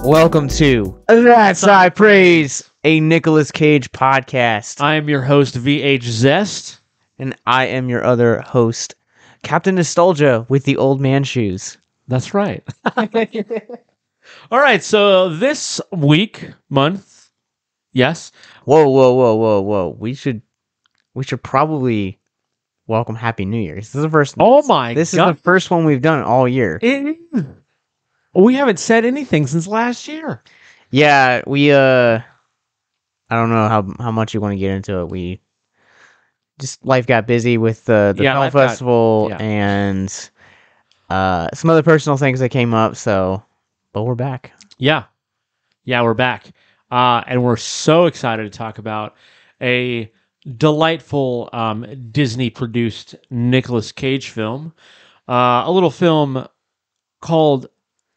Welcome to That's I Praise, a Nicolas Cage podcast. I am your host, VH Zest. And I am your other host, Captain Nostalgia with the old man shoes. That's right. All right, so this month, yes. Whoa. We should probably welcome Happy New Year. This is the first. Oh my God. This is the first one we've done all year. It is. We haven't said anything since last year. Yeah, we I don't know how much you want to get into it. We just life got busy with the film festival and some other personal things that came up, but we're back. Yeah, we're back. And we're so excited to talk about a delightful Disney-produced Nicolas Cage film. A little film called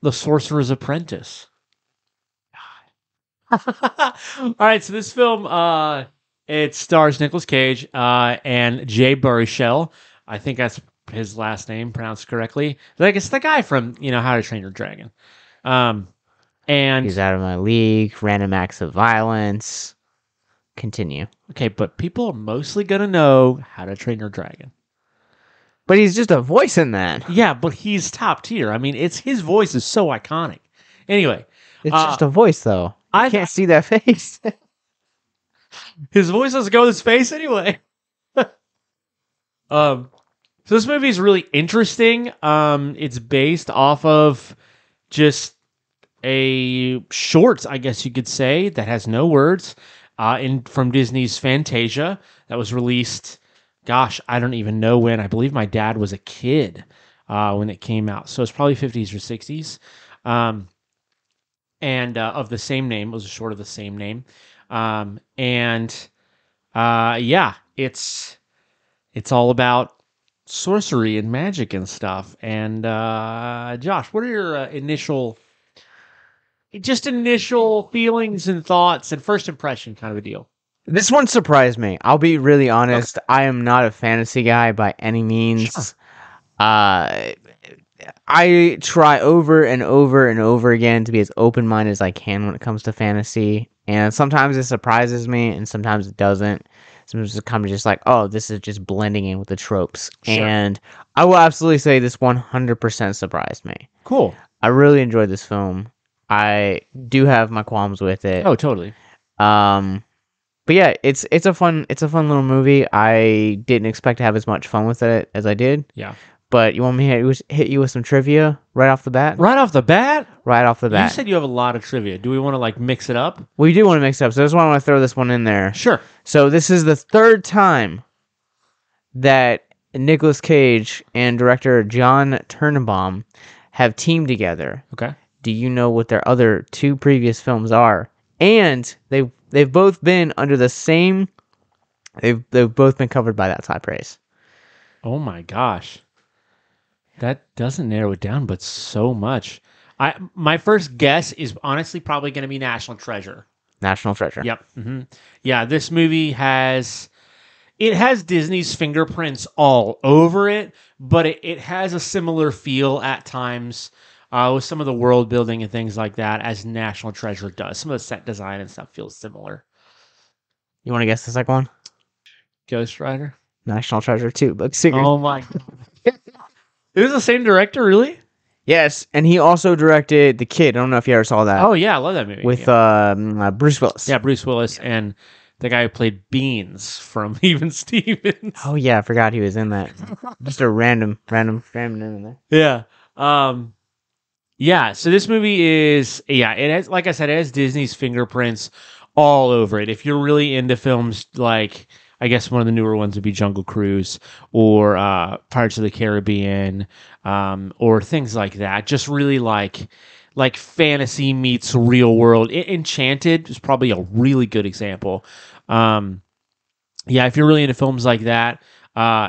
The Sorcerers-Apprentice. All right, so this film, it stars Nicolas Cage and jay-barchuel. I think that's his last name, pronounced correctly. Like, it's the guy from, How to Train Your Dragon. And He's Out of My League, Random Acts of Violence. Continue. Okay, but people are mostly going to know How to Train Your Dragon. But he's just a voice in that. Yeah, but he's top tier. I mean, his voice is so iconic. Anyway. It's just a voice, though. I can't see that face. His voice doesn't go with his face anyway. So this movie is really interesting. It's based off of just a short, I guess you could say, that has no words, from Disney's Fantasia that was released. Gosh, I don't even know when. I believe my dad was a kid when it came out, so it's probably 50s or 60s. And of the same name, it was a short of the same name. It's all about sorcery and magic and stuff. And Josh, what are your initial feelings and thoughts and first impression kind of a deal? This one surprised me. I'll be really honest. Okay. I am not a fantasy guy by any means. Sure. I try over and over and over again to be as open-minded as I can when it comes to fantasy. And sometimes it surprises me, and sometimes it doesn't. Sometimes it's kind of just like, oh, this is just blending in with the tropes. Sure. And I will absolutely say this 100% surprised me. Cool. I really enjoyed this film. I do have my qualms with it. Oh, totally. But yeah, it's a fun little movie. I didn't expect to have as much fun with it as I did. Yeah. But you want me to hit you with some trivia right off the bat? Right off the bat? Right off the bat. You said you have a lot of trivia. Do we want to mix it up? We do want to mix it up, so that's why I want to throw this one in there. Sure. So this is the third time that Nicolas Cage and director John Turnbaum have teamed together. Okay. Do you know what their other two previous films are? And they've both been under the same. They've both been covered by That's High Praise. Oh my gosh. That doesn't narrow it down, but so much. My first guess is honestly probably going to be National Treasure. National Treasure. Yep. Mm-hmm. Yeah, this movie has Disney's fingerprints all over it, but it has a similar feel at times with some of the world building and things like that as National Treasure does. Some of the set design and stuff feels similar. You want to guess the second one? Ghost Rider? National Treasure 2, Book Secret. Oh my God. It was the same director, really? Yes, and he also directed The Kid. I don't know if you ever saw that. Oh, yeah, I love that movie. With Bruce Willis. Yeah, Bruce Willis and the guy who played Beans from Even Stevens. Oh, yeah, I forgot he was in that. Just a random in there. Yeah. Yeah, so this movie is, it has, like I said, it has Disney's fingerprints all over it. If you're really into films like, I guess one of the newer ones would be Jungle Cruise or Pirates of the Caribbean or things like that. Just really like fantasy meets real world. Enchanted is probably a really good example. If you're really into films like that,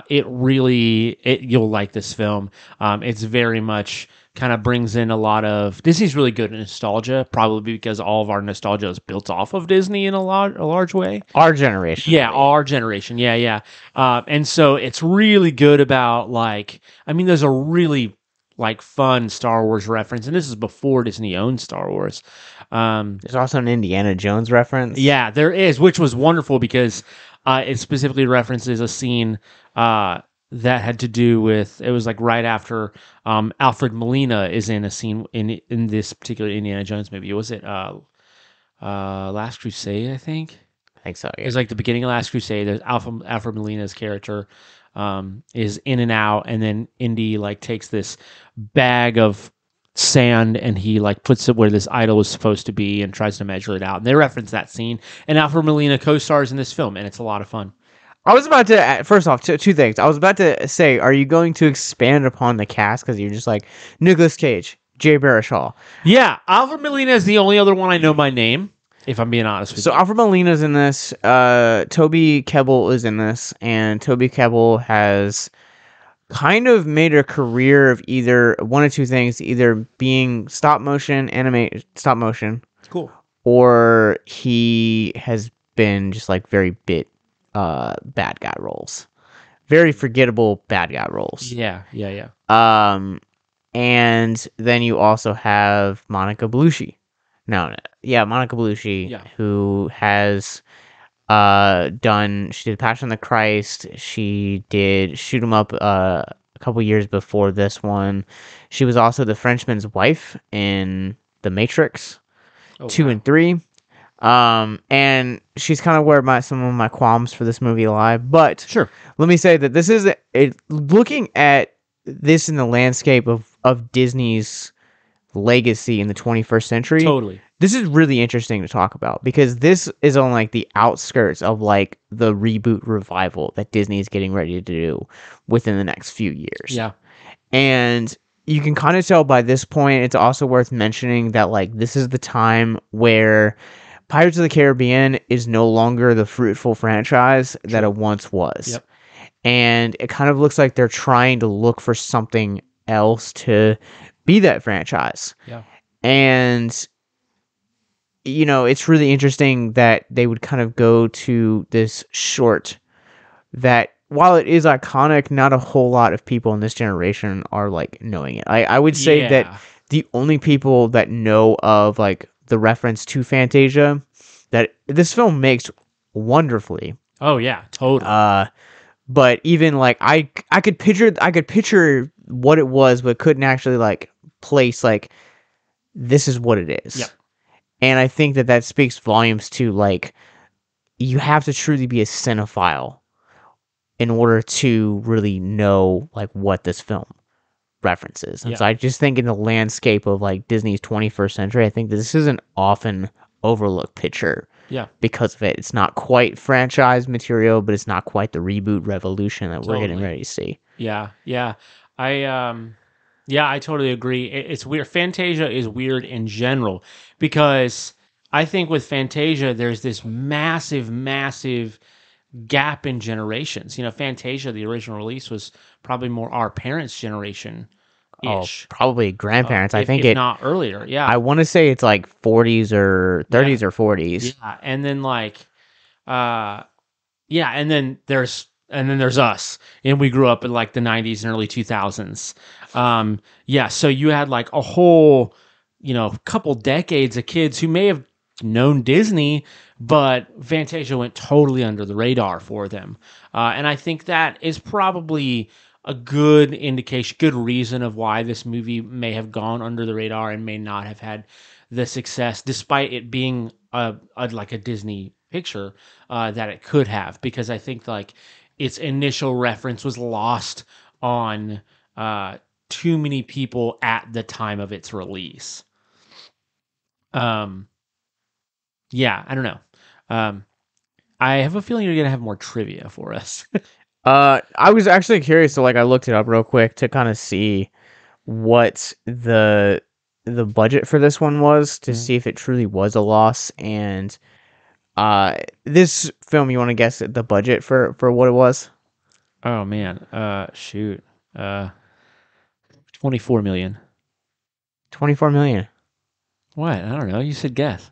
you'll like this film. It's very much kind of brings in a lot of Disney's really good at nostalgia, probably because all of our nostalgia is built off of Disney in a large way. Our generation. Yeah, our generation. Yeah. And so it's really good about there's a really like fun Star Wars reference, and this is before Disney owned Star Wars. There's also an Indiana Jones reference. Yeah, there is, which was wonderful because it specifically references a scene that had to do with, it was like right after Alfred Molina is in a scene in this particular Indiana Jones movie. Was it Last Crusade? I think I think so. it Yeah. was like the beginning of Last Crusade. There's Alfred Molina's character is in and out, and then Indy like takes this bag of sand and he like puts it where this idol was supposed to be and tries to measure it out. And they reference that scene. And Alfred Molina co-stars in this film, and it's a lot of fun. I was about to first off two things. I was about to say, are you going to expand upon the cast because you're just like Nicolas Cage, jay-barchuel. Yeah, Alfred Molina is the only other one I know by name, if I'm being honest with So you. Alfred Molina's in this. Toby Kebbell is in this, and Toby Kebbell has kind of made a career of either one of two things: either being stop motion, Cool. or he has been just like very bad guy roles, very forgettable bad guy roles. Yeah, yeah, yeah. And then you also have Monica Bellucci. No, yeah, Monica Bellucci, Yeah. who has she did Passion of the Christ. She did Shoot 'Em Up a couple years before this one. She was also the Frenchman's wife in The Matrix 2 wow. and 3. And she's kind of where some of my qualms for this movie lie. But Sure. let me say that this is looking at this in the landscape of Disney's legacy in the 21st century. Totally. This is really interesting to talk about because this is on like the outskirts of like the reboot revival that Disney is getting ready to do within the next few years. Yeah. And you can kind of tell by this point, it's also worth mentioning that like this is the time where Pirates of the Caribbean is no longer the fruitful franchise that it once was. Yep. And it kind of looks like they're trying to look for something else to be that franchise. Yeah. And you know, it's really interesting that they would kind of go to this short that while it is iconic, not a whole lot of people in this generation are like knowing it. I would say that the only people that know of like the reference to Fantasia that this film makes wonderfully. Oh yeah, totally. But even like I could picture what it was, but couldn't actually like place like this is what it is. Yep. And I think that speaks volumes to like you have to truly be a cinephile in order to really know like what this film references. And so I just think in the landscape of like Disney's 21st century, I think that this is an often overlooked picture. Yeah. Because of it. It's not quite franchise material, but it's not quite the reboot revolution that we're getting ready to see. Yeah. Yeah. I totally agree. It's weird. Fantasia is weird in general because I think with Fantasia, there's this massive, massive gap in generations. You know, Fantasia, the original release was probably more our parents' generation. Ish. Probably grandparents. I think if not earlier. Yeah. I want to say it's like 40s or 30s or 40s. Yeah. And then like, and then there's us, and we grew up in like the 90s and early 2000s. So you had like a whole, couple decades of kids who may have known Disney, but Fantasia went totally under the radar for them. And I think that is probably a good indication, good reason of why this movie may have gone under the radar and may not have had the success, despite it being like a Disney picture, that it could have, because I think like its initial reference was lost on too many people at the time of its release. I don't know. I have a feeling you're gonna have more trivia for us. I was actually curious, so like I looked it up real quick to kind of see what the budget for this one was to see if it truly was a loss. And this film, you want to guess the budget for what it was? Oh man, shoot, 24 million. 24 million. What? I don't know. You said guess.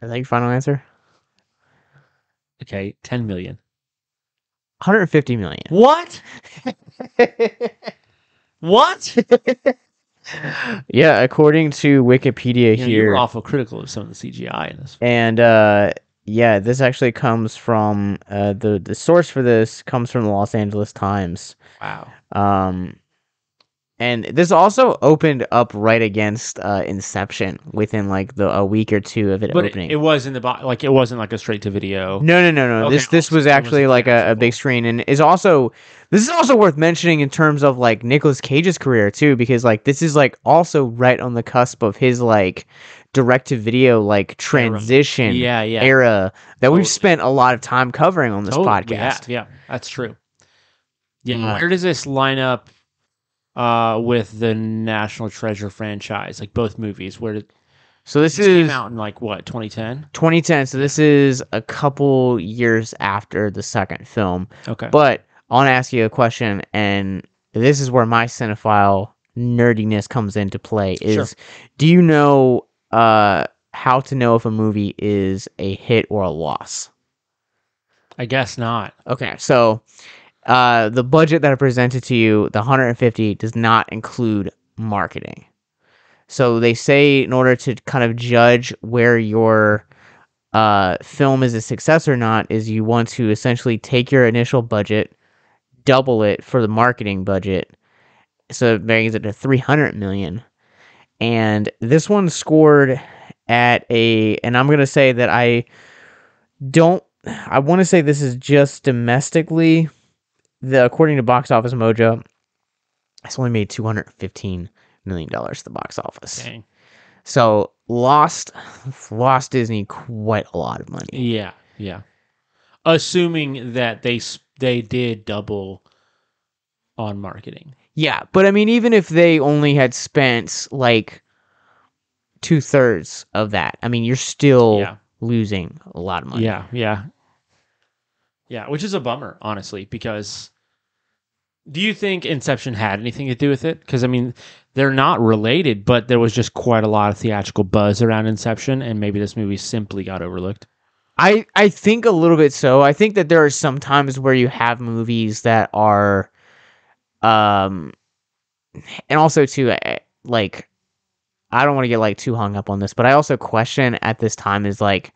Is that your final answer? Okay, 10 million. 150 million. What? What? Yeah, according to Wikipedia You were here, awful critical of some of the CGI in this. and yeah, this actually comes from the source for this comes from the Los Angeles Times. Wow. Um, and this also opened up right against Inception within like a week or two of it But opening. it was in the like it wasn't like a straight to video. No. Okay, This awesome. was It actually wasn't like a big theatrical. screen, and is also this is also worth mentioning in terms of like Nicolas Cage's career too, because like this is like also right on the cusp of his like direct to video like Era. transition Yeah. era that Totally. we've spent a lot of time covering on this Totally. podcast. Yeah, that's true. Yeah. Where does this line up with the National Treasure franchise? Like both movies. Where did So this came is out in like what, 2010? 2010. So this is a couple years after the second film. Okay. But I want to ask you a question, and this is where my cinephile nerdiness comes into play. Is do you know how to know if a movie is a hit or a loss? I guess not. Okay, so the budget that I presented to you, the 150, does not include marketing. So they say in order to kind of judge where your film is a success or not, is you want to essentially take your initial budget, double it for the marketing budget, so it brings it to 300 million. And this one scored at and I'm gonna say that I want to say this is just domestically. According to Box Office Mojo, it's only made $215 million at the box office. Dang. So lost Disney quite a lot of money. Yeah. Assuming that they did double on marketing. Yeah, but I mean, even if they only had spent like 2/3 of that, I mean, you're still losing a lot of money. Yeah, which is a bummer, honestly, because do you think Inception had anything to do with it? Because, I mean, they're not related, but there was just quite a lot of theatrical buzz around Inception, and maybe this movie simply got overlooked. I think a little bit so. I think that there are some times where you have movies that are, and also too, like, I don't want to get like too hung up on this, but I also question at this time is like,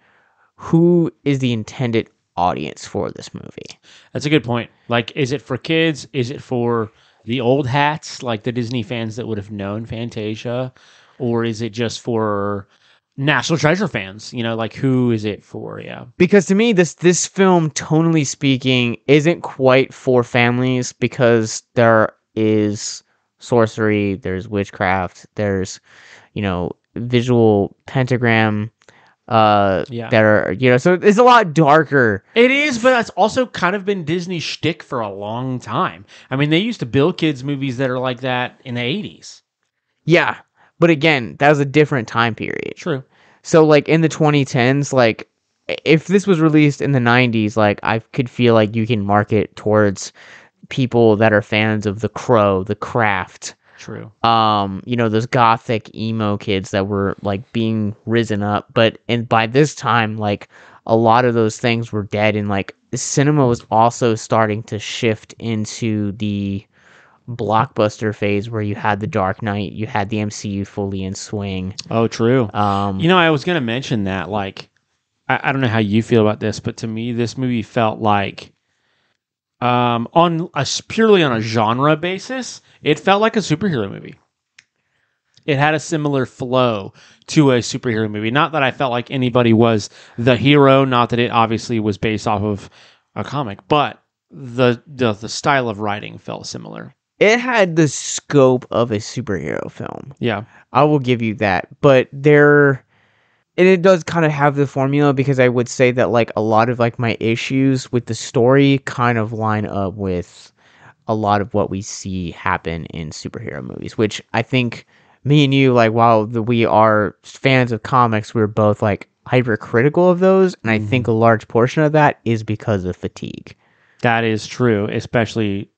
who is the intended audience for this movie? That's a good point. Like, is it for kids? Is it for the old hats, like the Disney fans that would have known Fantasia? Or is it just for National Treasure fans? You know, like who is it for? Yeah. Because to me, this film, tonally speaking, isn't quite for families because there is sorcery, there's witchcraft, there's, visual pentagram that are, so it's a lot darker. It is, but that's also kind of been Disney's shtick for a long time. I mean, they used to build kids movies that are like that in the 80s. Yeah, but again, that was a different time period. True. So like in the 2010s, like if this was released in the 90s, like I could feel like you can market towards people that are fans of The Crow, The Craft. True. Those gothic emo kids that were like being risen up, but by this time, like a lot of those things were dead, and like cinema was also starting to shift into the blockbuster phase where you had The Dark Knight, you had the MCU fully in swing. Oh, true. I was going to mention that, like, I don't know how you feel about this, but to me, this movie felt like, purely on a genre basis, it felt like a superhero movie. It had a similar flow to a superhero movie. Not that I felt like anybody was the hero, not that it obviously was based off of a comic, but the style of writing felt similar. It had the scope of a superhero film. Yeah. I will give you that. But it does kind of have the formula, because I would say that like a lot of like my issues with the story kind of line up with a lot of what we see happen in superhero movies, which I think me and you, like, while we are fans of comics, we're both like hypercritical of those. And I think a large portion of that is because of fatigue. That is true, especially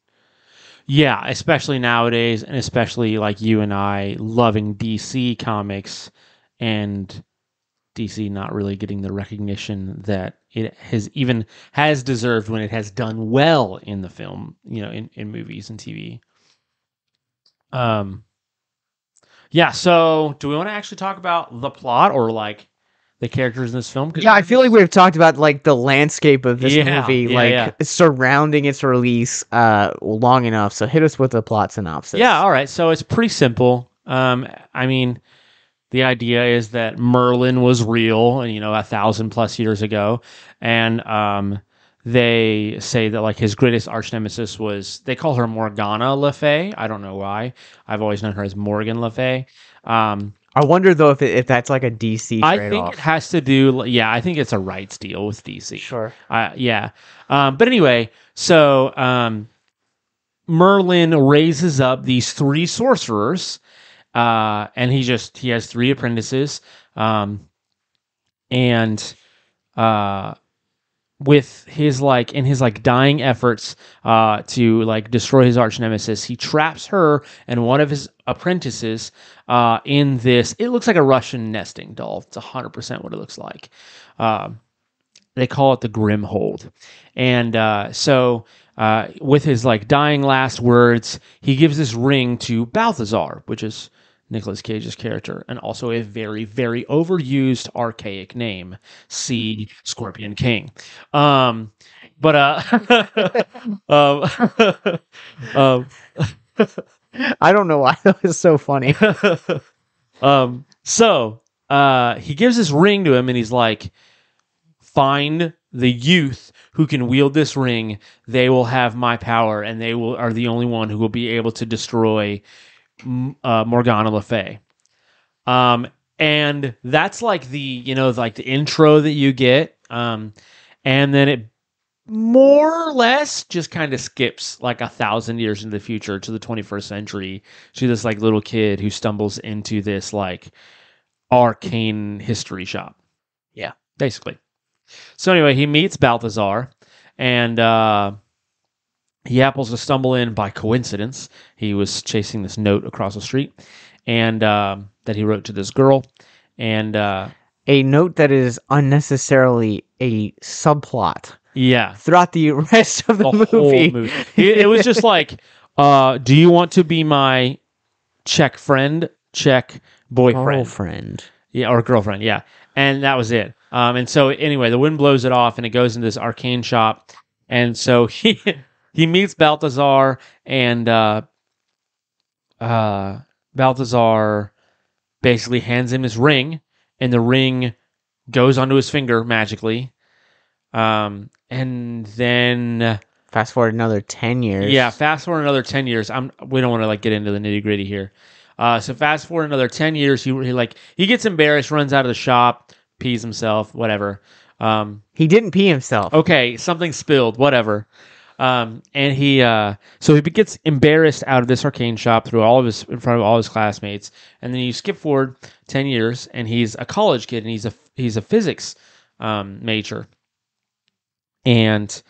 nowadays, and especially like you and I loving DC comics and DC not really getting the recognition that it has deserved when it has done well in the film, in movies and TV. Um, yeah. So, do we want to actually talk about the plot or like the characters in this film? Yeah, I feel like we've talked about like the landscape of this Yeah, movie, yeah. surrounding its release, long enough. So hit us with the plot synopsis. Yeah. All right. So it's pretty simple. I mean, the idea is that Merlin was real, and 1,000+ years ago, and they say that like his greatest arch nemesis was, they call her Morgana Le Fay. I don't know why. I've always known her as Morgan Le Fay. I wonder though if that's like a DC I trade think off. it has to do. Yeah, I think it's a rights deal with DC. Sure. Yeah. But anyway, so Merlin raises up these three sorcerers, and he has three apprentices, and with his like in his like dying efforts to like destroy his arch nemesis, he traps her and one of his apprentices in this. It looks like a Russian nesting doll. It's 100% what it looks like. They call it the Grim Hold, and so with his like dying last words, he gives this ring to Balthazar, which is Nicolas Cage's character, and also a very, very overused, archaic name, C. Scorpion King. But um, um, I don't know why that was so funny. so he gives this ring to him, and he's like, find the youth who can wield this ring. They will have my power, and they are the only one who will be able to destroy Morgana Le Fay. And that's like like the intro that you get. And then it more or less just kind of skips like 1,000 years into the future to the 21st century to this like little kid who stumbles into this like arcane history shop. Yeah. Basically. So anyway, he meets Balthazar, and he happens to stumble in by coincidence. He was chasing this note across the street, and that he wrote to this girl, and a note that is unnecessarily a subplot. Yeah, throughout the rest of the movie. Whole movie. It was just like, do you want to be my check friend, check boyfriend, girlfriend, yeah, or girlfriend, yeah, and that was it. And so anyway, the wind blows it off, and it goes into this arcane shop, and so he meets Balthazar, and Balthazar basically hands him his ring, and the ring goes onto his finger magically. And then fast forward another 10 years. Yeah, fast forward another 10 years. We don't want to like get into the nitty gritty here. So fast forward another 10 years. He gets embarrassed, runs out of the shop, pees himself, whatever. He didn't pee himself. Okay, something spilled, whatever. And he gets embarrassed out of this arcane shop in front of all his classmates. And then you skip forward 10 years, and he's a college kid, and he's a physics major. And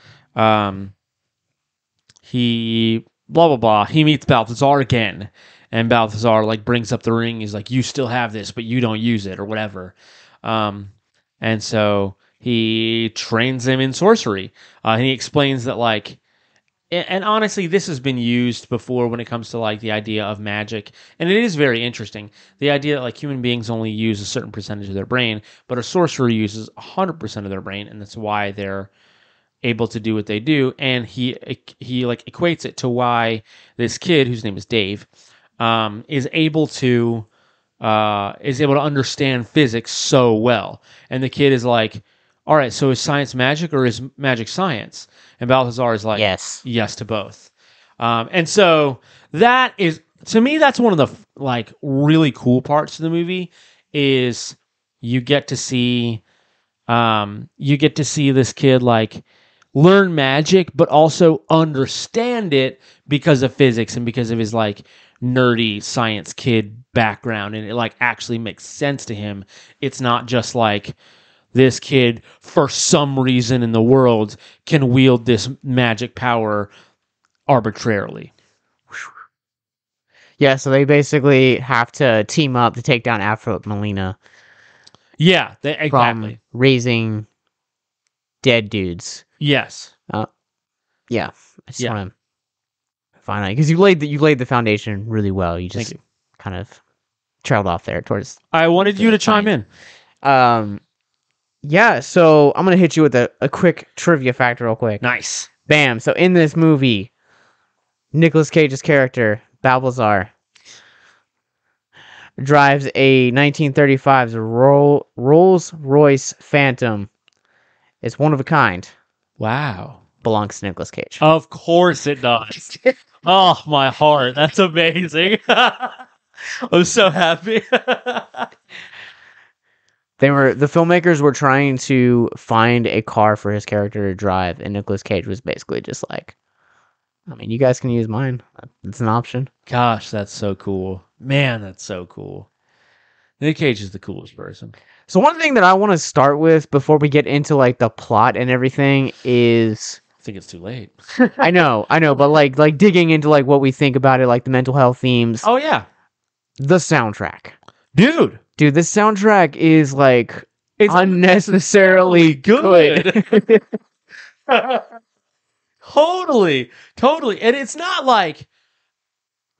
he blah blah blah. He meets Balthazar again, and Balthazar like brings up the ring. He's like, "You still have this, but you don't use it, or whatever." And so he trains him in sorcery. And he explains that like, and honestly, this has been used before when it comes to like the idea of magic, and it is very interesting. The idea that like human beings only use a certain percentage of their brain, but a sorcerer uses 100% of their brain, and that's why they're able to do what they do. And he like equates it to why this kid, whose name is Dave, is able to understand physics so well. And the kid is like, all right, so is science magic or is magic science? And Balthazar is like, yes to both. And so that is, to me, that's one of the like really cool parts of the movie is you get to see this kid like learn magic, but also understand it because of physics and because of his like nerdy science kid background, and it like actually makes sense to him. It's not just like this kid for some reason in the world can wield this magic power arbitrarily. Yeah, so they basically have to team up to take down Alfred Molina. Yeah, exactly. From raising dead dudes. Yes. Yeah. I just want to finally, because you laid the foundation really well. You Thank just you. kind of trailed off there towards. I wanted you to chime in. Yeah. So I'm gonna hit you with a quick trivia fact, real quick. Nice. Bam. So in this movie, Nicolas Cage's character Balthazar drives a 1935's Rolls-Royce Phantom. It's one of a kind. Wow. Belongs to Nicolas Cage. Of course it does. Oh, my heart. That's amazing. I'm so happy. The filmmakers were trying to find a car for his character to drive, and Nicolas Cage was basically just like, I mean, you guys can use mine. It's an option. Gosh, that's so cool. Man, that's so cool. Nick Cage is the coolest person. So one thing that I want to start with before we get into like the plot and everything is, I think it's too late. I know, but like digging into like what we think about it, like the mental health themes. Oh, yeah. The soundtrack. Dude, this soundtrack is like it's unnecessarily good. Totally. And it's not like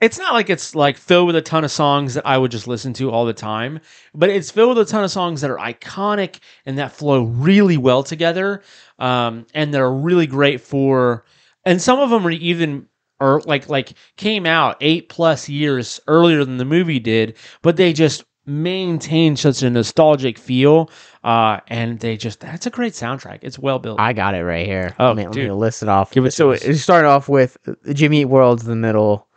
it's like filled with a ton of songs that I would just listen to all the time, but it's filled with a ton of songs that are iconic and that flow really well together. And they're really great and some of them are even or like came out 8+ years earlier than the movie did, but they just maintain such a nostalgic feel. And that's a great soundtrack. It's well built. I got it right here. Oh, let me list it off. Give it so it started off with Jimmy Eat World's in the middle.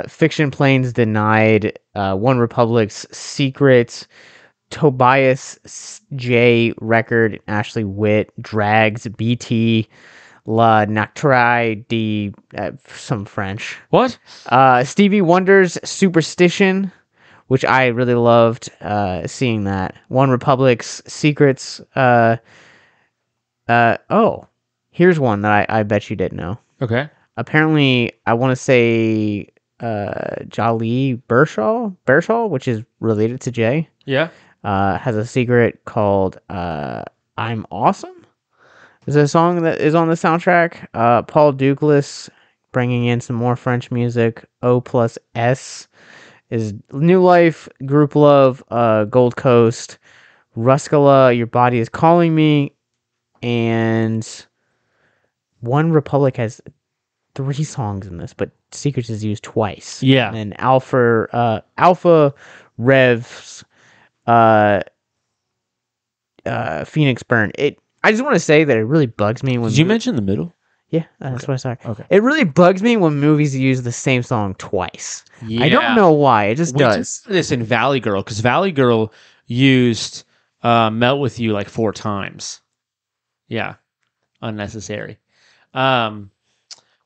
Fiction Planes Denied, One Republic's Secret, Tobias J Record, Ashley Witt, Drags, BT, La Nocturne de some French. What? Stevie Wonder's Superstition, which I really loved seeing that. One Republic's Secrets. Here's one that I bet you didn't know. Okay. Apparently, I want to say jay-barchuel, which is related to Jay. Yeah. Has a secret called I'm Awesome. There's a song that is on the soundtrack. Paul Duclas bringing in some more French music. O+S is New Life, Group Love, Gold Coast, Ruskala, Your Body Is Calling Me, and One Republic has 3 songs in this, but Secrets is used twice. Yeah. And Alpha Rev's Phoenix Burn. I just want to say that it really bugs me when... Did you mention the middle? Yeah, that's what I said. Okay. It really bugs me when movies use the same song twice. Yeah. I don't know why. It just does. This in Valley Girl, because Valley Girl used Melt With You like 4 times. Yeah. Unnecessary.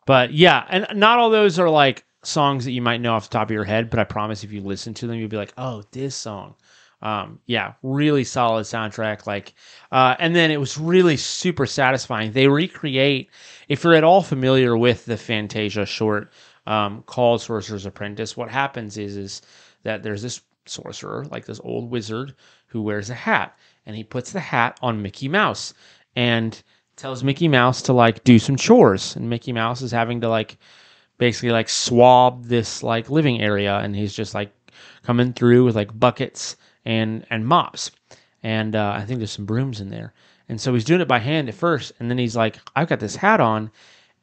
But yeah, and not all those are like songs that you might know off the top of your head, but I promise if you listen to them, you'll be like, oh, this song. Yeah, really solid soundtrack. And then it was really super satisfying. They recreate, if you're at all familiar with the Fantasia short called Sorcerers-apprentice, what happens is that there's this sorcerer, like this old wizard, who wears a hat, and he puts the hat on Mickey Mouse and tells Mickey Mouse to like do some chores, and Mickey Mouse is having to like basically like swab this like living area, and he's just like coming through with like buckets and mops, and I think there's some brooms in there, and so he's doing it by hand at first, and then he's like, I've got this hat on,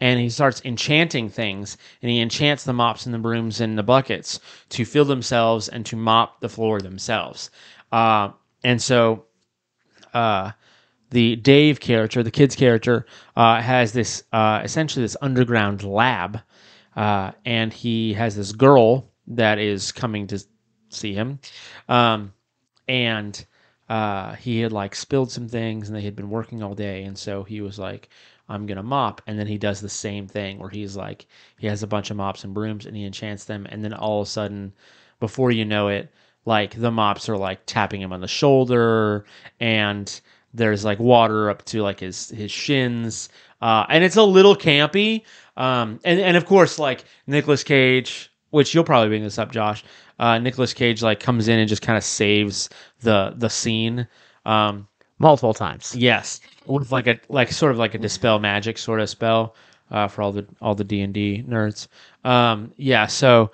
and he starts enchanting things, and he enchants the mops and the brooms and the buckets to fill themselves and to mop the floor themselves, and so the Dave character, the kid's character, has this essentially this underground lab, and he has this girl that is coming to see him, and he had like spilled some things, and they had been working all day, and so he was like, I'm gonna mop, and then he does the same thing where he's like, he has a bunch of mops and brooms, and he enchants them, and then all of a sudden, before you know it, like the mops are like tapping him on the shoulder, and there's like water up to like his shins, and it's a little campy, and of course like Nicolas Cage, which you'll probably bring this up, Josh. Nicolas Cage like comes in and just kind of saves the scene, multiple times. Yes, with like sort of like a dispel magic sort of spell, for all the D&D nerds. Yeah, so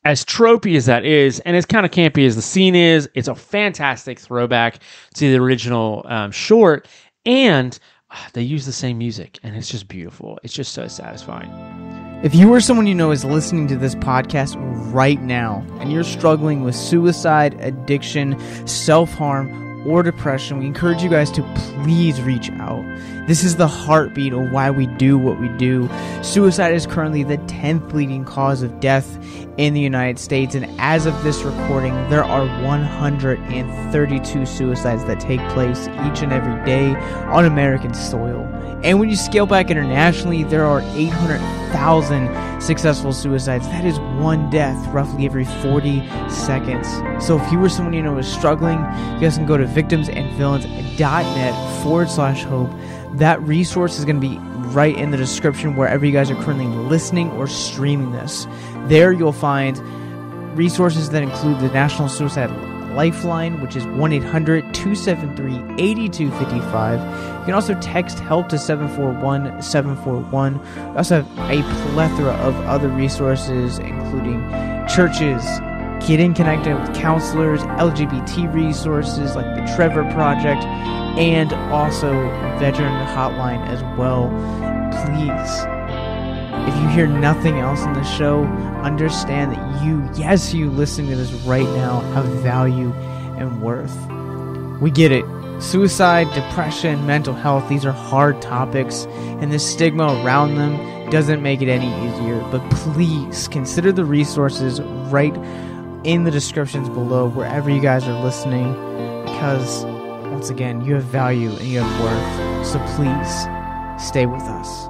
as tropey as that is, and as kind of campy as the scene is, it's a fantastic throwback to the original short, and they use the same music, and it's just beautiful. It's just so satisfying. If you or someone you know is listening to this podcast right now, and you're struggling with suicide, addiction, self-harm, or depression, we encourage you guys to please reach out. This is the heartbeat of why we do what we do. Suicide is currently the 10th leading cause of death in the United States, and as of this recording, there are 132 suicides that take place each and every day on American soil. And when you scale back internationally, there are 800,000 successful suicides. That is one death roughly every 40 seconds. So if you or someone you know is struggling, you guys can go to victimsandvillains.net/hope. That resource is going to be right in the description wherever you guys are currently listening or streaming this. There you'll find resources that include the National Suicide Lifeline, which is 1-800-273-8255. You can also text HELP to 741-741. We also have a plethora of other resources, including churches, getting connected with counselors, LGBT resources like the Trevor Project, and also veteran hotline as well. Please, if you hear nothing else in the show, understand that you listening to this right now, have value and worth. We get it. Suicide, depression, mental health, these are hard topics, and the stigma around them doesn't make it any easier. But please consider the resources right in the descriptions below wherever you guys are listening, because once again, you have value and you have worth. So please stay with us.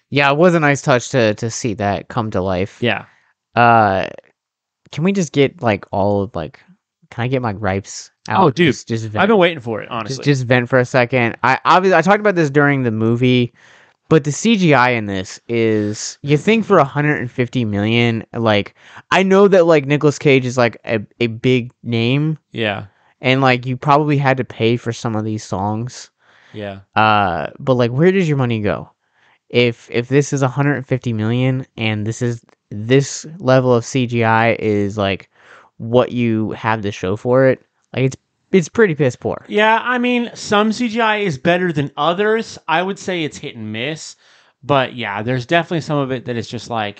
Yeah, it was a nice touch to see that come to life. Yeah. Can we just get can I get my gripes out? Oh, dude, just vent. I've been waiting for it, honestly. Just vent for a second. I talked about this during the movie, but the CGI in this is, you think for 150 million, I know that Nicolas Cage is a big name. Yeah. And you probably had to pay for some of these songs. Yeah. But where does your money go? If this is 150 million and this level of CGI is what you have to show for it, it's pretty piss poor. Yeah, I mean, some CGI is better than others. I would say it's hit and miss, but yeah, there's definitely some of it that is just you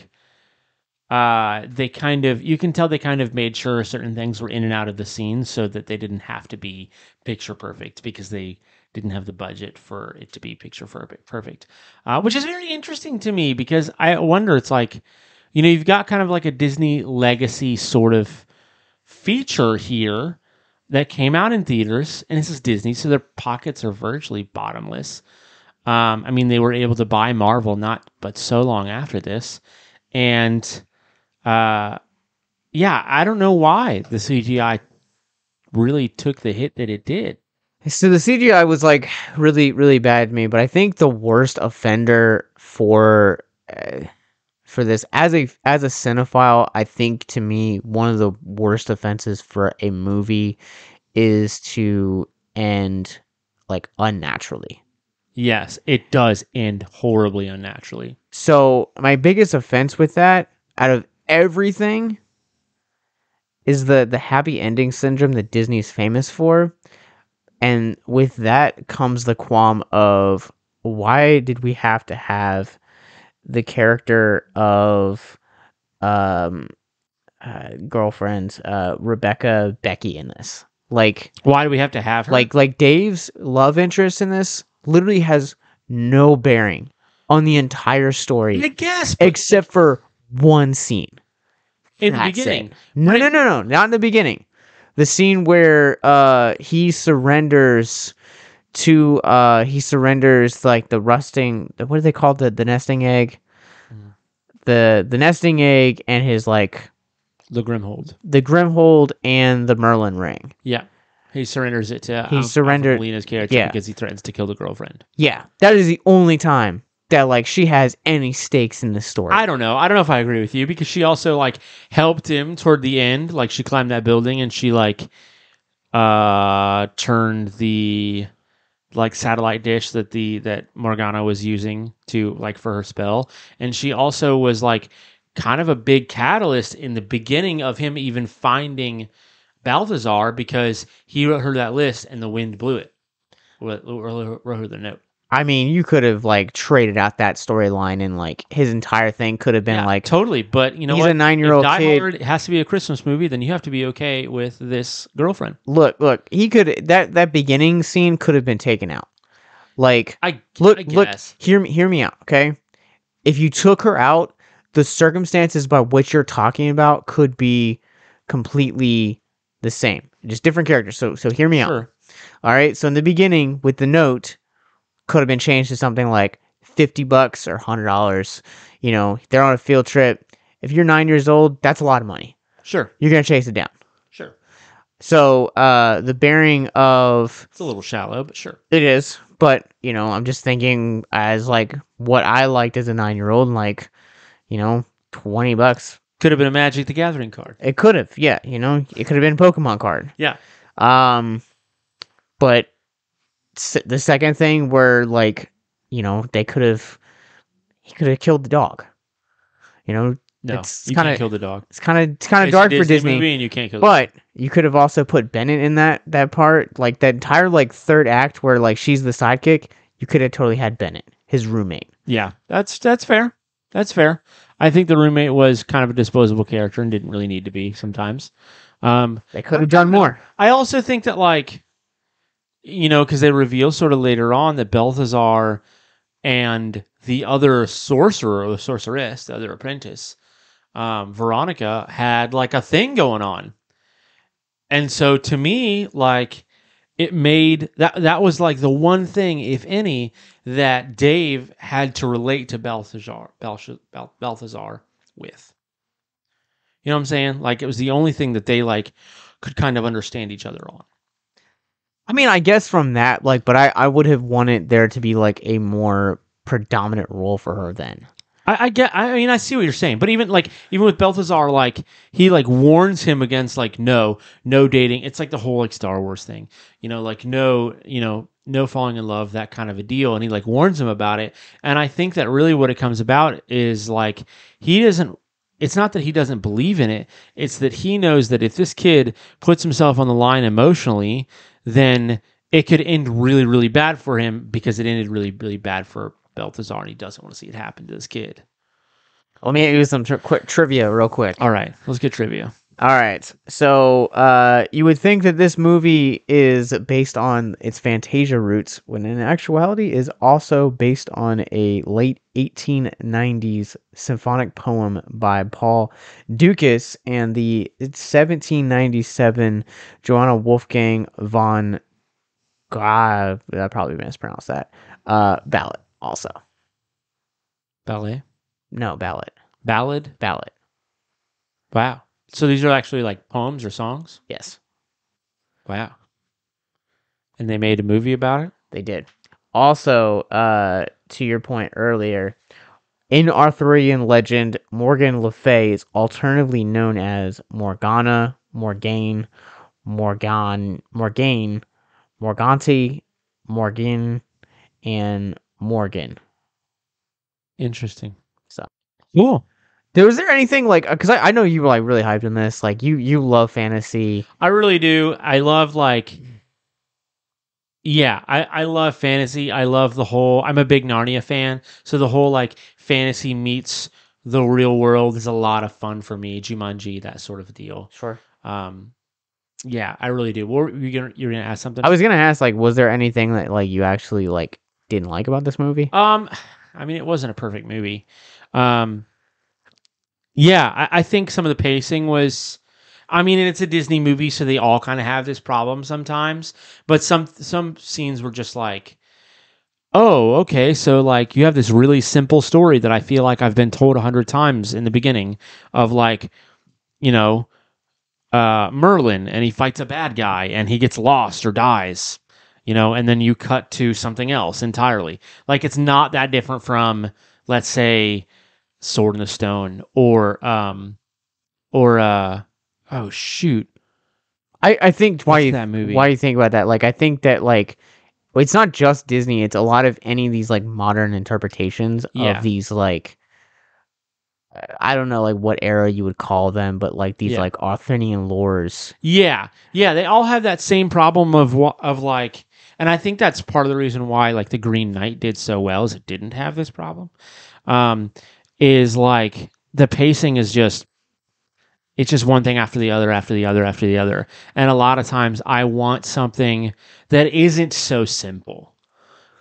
can tell they kind of made sure certain things were in and out of the scene so that they didn't have to be picture perfect, because they didn't have the budget for it to be picture perfect, which is very interesting to me, because I wonder, it's you've got kind of a Disney legacy sort of feature here that came out in theaters, and this is Disney, so their pockets are virtually bottomless. I mean, they were able to buy Marvel but so long after this, and I don't know why the CGI really took the hit that it did. So the CGI was really, really bad to me, but I think the worst offender for this, as a cinephile, I think to me one of the worst offenses for a movie is to end unnaturally. Yes, it does end horribly unnaturally. So my biggest offense with that, out of everything, is the happy ending syndrome that Disney's famous for. And with that comes the qualm of, why did we have to have the character of girlfriend Rebecca Becky in this? Why do we have to have her? Dave's love interest in this literally has no bearing on the entire story. I guess, except for one scene. In the beginning. No, not in the beginning. The scene where he surrenders the rusting, what do they call the nesting egg? The nesting egg and his the Grimhold and the Merlin ring. Yeah. He surrenders it to Alfred Molina's character because he threatens to kill the girlfriend. Yeah. That is the only time that she has any stakes in this story. I don't know if I agree with you, because she also helped him toward the end. She climbed that building and she turned the like satellite dish that Morgana was using to like for her spell, and she also was like kind of a big catalyst in the beginning of him even finding Balthazar because he wrote her that list and the wind blew it. Wrote her the note. I mean, you could have like traded out that storyline and like his entire thing could have been like totally. But you know he's what? a 9-year-old If Die kid. Hard has to be a Christmas movie, then you have to be okay with this girlfriend. Look, he could that beginning scene could have been taken out. Like I look, guess. hear me out, okay? If you took her out, the circumstances by which you're talking about could be completely the same. Just different characters. So hear me out. All right? So in the beginning with the note could have been changed to something like $50 or $100. You know, they're on a field trip. If you're 9 years old, that's a lot of money. Sure. You're going to chase it down. Sure. So, the bearing of... It's a little shallow, but sure. It is. But, you know, I'm just thinking as, like, what I liked as a 9-year-old, like, you know, $20. Could have been a Magic the Gathering card. It could have, yeah. You know, it could have been a Pokemon card. Yeah. But the second thing where, like, you know, he could have killed the dog. You know, no, it's you kinda, can't kill the dog. It's kind of dark for Disney. Movie and you can't kill but you could have also put Bennett in that part, like that entire like third act where like she's the sidekick. You could have totally had Bennett, his roommate. Yeah, that's fair. That's fair. I think the roommate was kind of a disposable character and didn't really need to be sometimes. They could have done more. I also think that, like, you know, because they reveal sort of later on that Balthazar and the other sorcerer or the sorceress, the other apprentice, Veronica, had like a thing going on. And so to me, like, it made that was like the one thing, if any, that Dave had to relate to Balthazar with. You know what I'm saying? Like, it was the only thing that they like could kind of understand each other on. I mean, I guess from that, like, but I would have wanted there to be like a more predominant role for her then. I mean, I see what you're saying, but even with Balthazar, like, he like warns him against like no dating. It's like the whole like Star Wars thing, you know, like no falling in love, that kind of a deal, and he like warns him about it. And I think that really what it comes about is like he doesn't. It's not that he doesn't believe in it. It's that he knows that if this kid puts himself on the line emotionally, then it could end really, really bad for him, because it ended really, really bad for Balthazar, and he doesn't want to see it happen to this kid. Let me use some quick trivia real quick. All right, let's get trivia. All right. So, you would think that this movie is based on its Fantasia roots, when in actuality is also based on a late 1890s symphonic poem by Paul Dukas and the 1797 Johanna Wolfgang von God, I probably mispronounced that. Ballad also. Ballet? No, ballad. Ballad? Ballad. Wow. So these are actually like poems or songs? Yes. Wow. And they made a movie about it? They did. Also, to your point earlier, in Arthurian legend, Morgan Le Fay is alternatively known as Morgana, Morgaine, Morgante, Morgan, and Morgan. Interesting. So cool. Was there anything like, because I know you were like really hyped on this, like you love fantasy. I really do. I love like, yeah, I love fantasy. I love the whole, I'm a big Narnia fan, so the whole like fantasy meets the real world is a lot of fun for me. Jumanji, that sort of deal. Sure. Yeah, I really do. What were you're gonna ask something? I was gonna ask, like, was there anything that like you actually like didn't like about this movie? I mean, it wasn't a perfect movie. Yeah, I think some of the pacing was. I mean, it's a Disney movie, so they all kind of have this problem sometimes. But some scenes were just like, oh, okay, so like you have this really simple story that I feel like I've been told 100 times in the beginning of, like, you know, Merlin, and he fights a bad guy and he gets lost or dies, you know, and then you cut to something else entirely. Like, it's not that different from, let's say, Sword in the Stone or oh shoot. I think why you that movie? Why you think about that? Like, I think that like it's not just Disney, it's a lot of any of these like modern interpretations of Yeah. these like I don't know like what era you would call them, but like these Yeah. like Arthurian lores. Yeah, yeah, they all have that same problem of like, and I think that's part of the reason why like the Green Knight did so well is it didn't have this problem. Um, is like the pacing is just it's just one thing after the other after the other after the other, and a lot of times I want something that isn't so simple.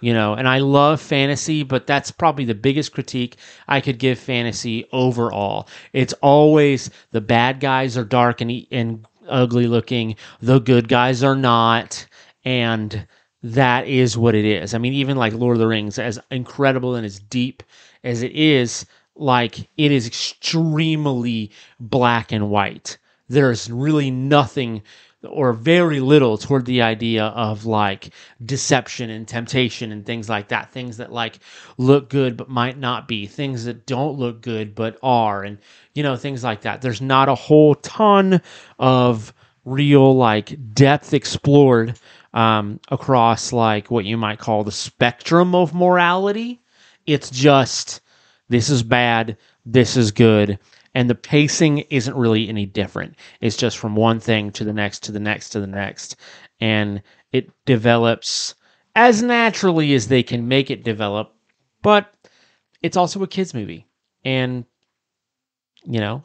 And I love fantasy, but that's probably the biggest critique I could give fantasy overall. It's always the bad guys are dark and ugly looking, the good guys are not, and that is what it is. I mean, even like Lord of the Rings, as incredible and as deep as it is, like it is extremely black and white. There's really nothing or very little toward the idea of like deception and temptation and things like that. Things that like look good but might not be. Things that don't look good but are. And, things like that. There's not a whole ton of real like depth explored across like what you might call the spectrum of morality. It's just this is bad, this is good, and the pacing isn't really any different. It's just from one thing to the next to the next to the next, and it develops as naturally as they can make it develop. But it's also a kids movie, and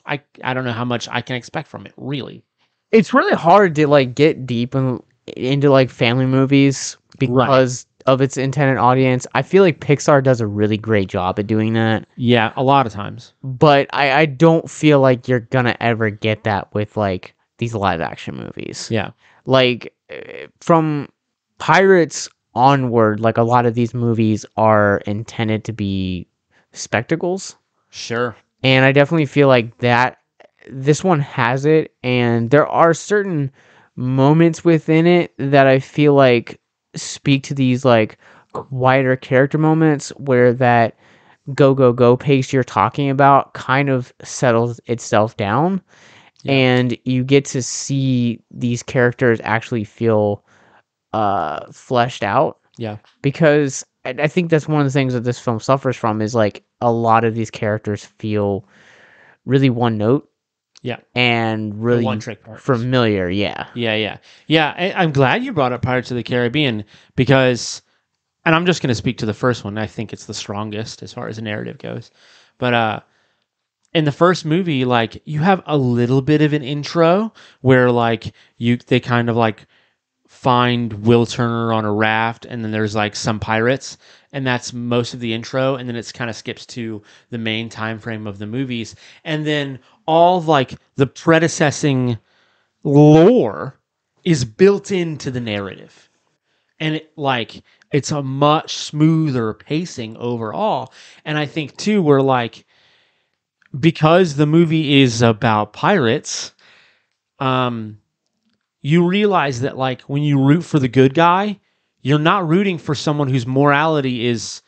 I don't know how much I can expect from it, really. It's really hard to like get deep into like family movies Right. because of its intended audience. I feel like Pixar does a really great job at doing that, Yeah, a lot of times. but I don't feel like you're gonna ever get that with like these live action movies. Yeah. Like from Pirates onward, like a lot of these movies are intended to be spectacles. Sure. And I definitely feel like that this one has it, and there are certain moments within it that I feel like speak to these like quieter character moments where that go go go pace you're talking about kind of settles itself down, Yeah. and you get to see these characters actually feel fleshed out, Yeah. because I think that's one of the things that this film suffers from is like a lot of these characters feel really one note Yeah. and The really one-trick ponies. familiar. Yeah. Yeah. I'm glad you brought up Pirates of the Caribbean because, and I'm just going to speak to the first one. I think it's the strongest as far as the narrative goes. But in the first movie, like you have a little bit of an intro where like they kind of like find Will Turner on a raft, and then there's like some pirates, and that's most of the intro, and then it's kind of skips to the main time frame of the movies, and then all of, like the predecessing lore is built into the narrative, and it's a much smoother pacing overall. And I think too, we're like because the movie is about pirates, you realize that like when you root for the good guy, you're not rooting for someone whose morality is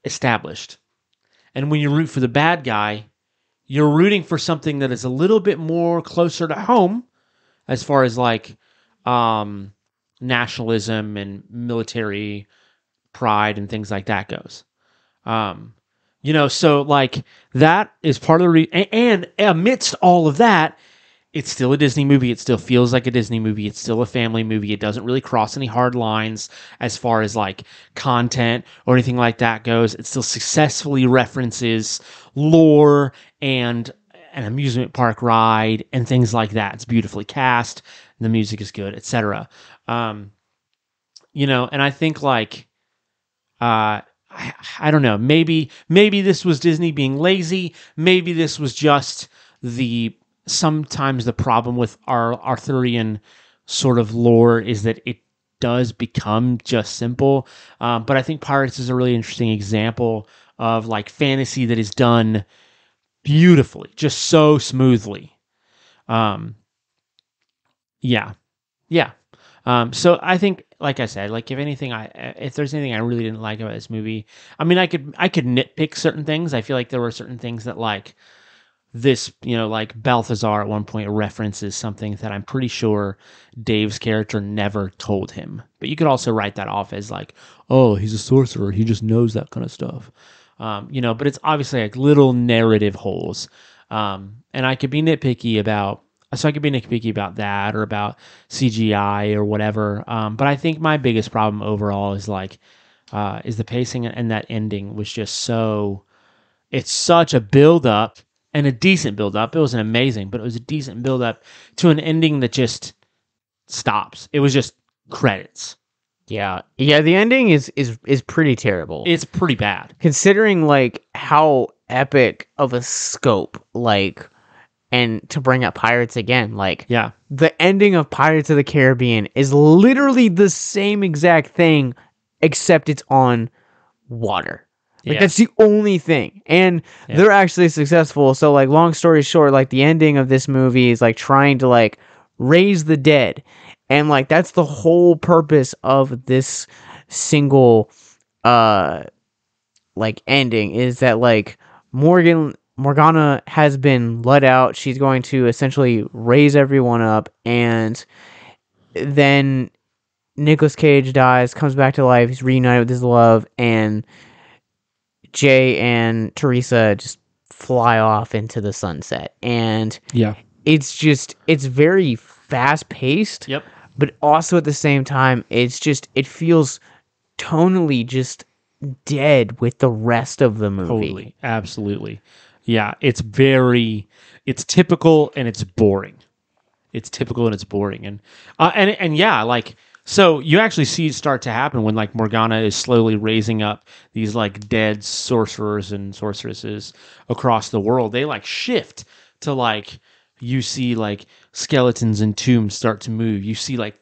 established. And when you root for the bad guy, you're rooting for something that is a little bit more closer to home as far as like um, nationalism and military pride and things like that goes. Um, so like that is part of the and amidst all of that, it's still a Disney movie. It still feels like a Disney movie. It's still a family movie. It doesn't really cross any hard lines as far as like content or anything like that goes. It still successfully references lore and an amusement park ride and things like that. It's beautifully cast. The music is good, etc. And I think like I don't know. Maybe this was Disney being lazy. Maybe this was just sometimes the problem with our Arthurian sort of lore is that it does become just simple. But I think Pirates is a really interesting example of like fantasy that is done beautifully, just so smoothly. Um, yeah, yeah. So I think, like I said, like if there's anything I really didn't like about this movie, I mean, I could nitpick certain things. I feel like there were certain things that like this, like Balthazar at one point references something that I'm pretty sure Dave's character never told him. But you could also write that off as like, oh, he's a sorcerer. He just knows that kind of stuff. But it's obviously like little narrative holes. And I could be nitpicky about that or about CGI or whatever. But I think my biggest problem overall is is the pacing, and that ending was just so. It's such a build up and a decent build up. It wasn't amazing, but it was a decent build up to an ending that just stops. It was just credits. Yeah. The ending is pretty terrible. It's pretty bad, considering like how epic of a scope, like, and to bring up Pirates again, like, yeah, the ending of Pirates of the Caribbean is literally the same exact thing, except it's on water. Like, that's the only thing. And they're actually successful. So, like, long story short, like, the ending of this movie is, like, trying to, like, raise the dead. And, like, that's the whole purpose of this single, like, ending, is that, like, Morgana has been let out. She's going to essentially raise everyone up. And then Nicolas Cage dies, comes back to life. He's reunited with his love. And Jay and Teresa just fly off into the sunset. And it's very fast paced. Yep. But also at the same time, it feels tonally just dead with the rest of the movie. Totally. Absolutely. Yeah. It's typical and it's boring. And yeah, like, so you actually see it start to happen when like Morgana is slowly raising up these like dead sorcerers and sorceresses across the world. They like shift to like, you see like skeletons and tombs start to move. You see like,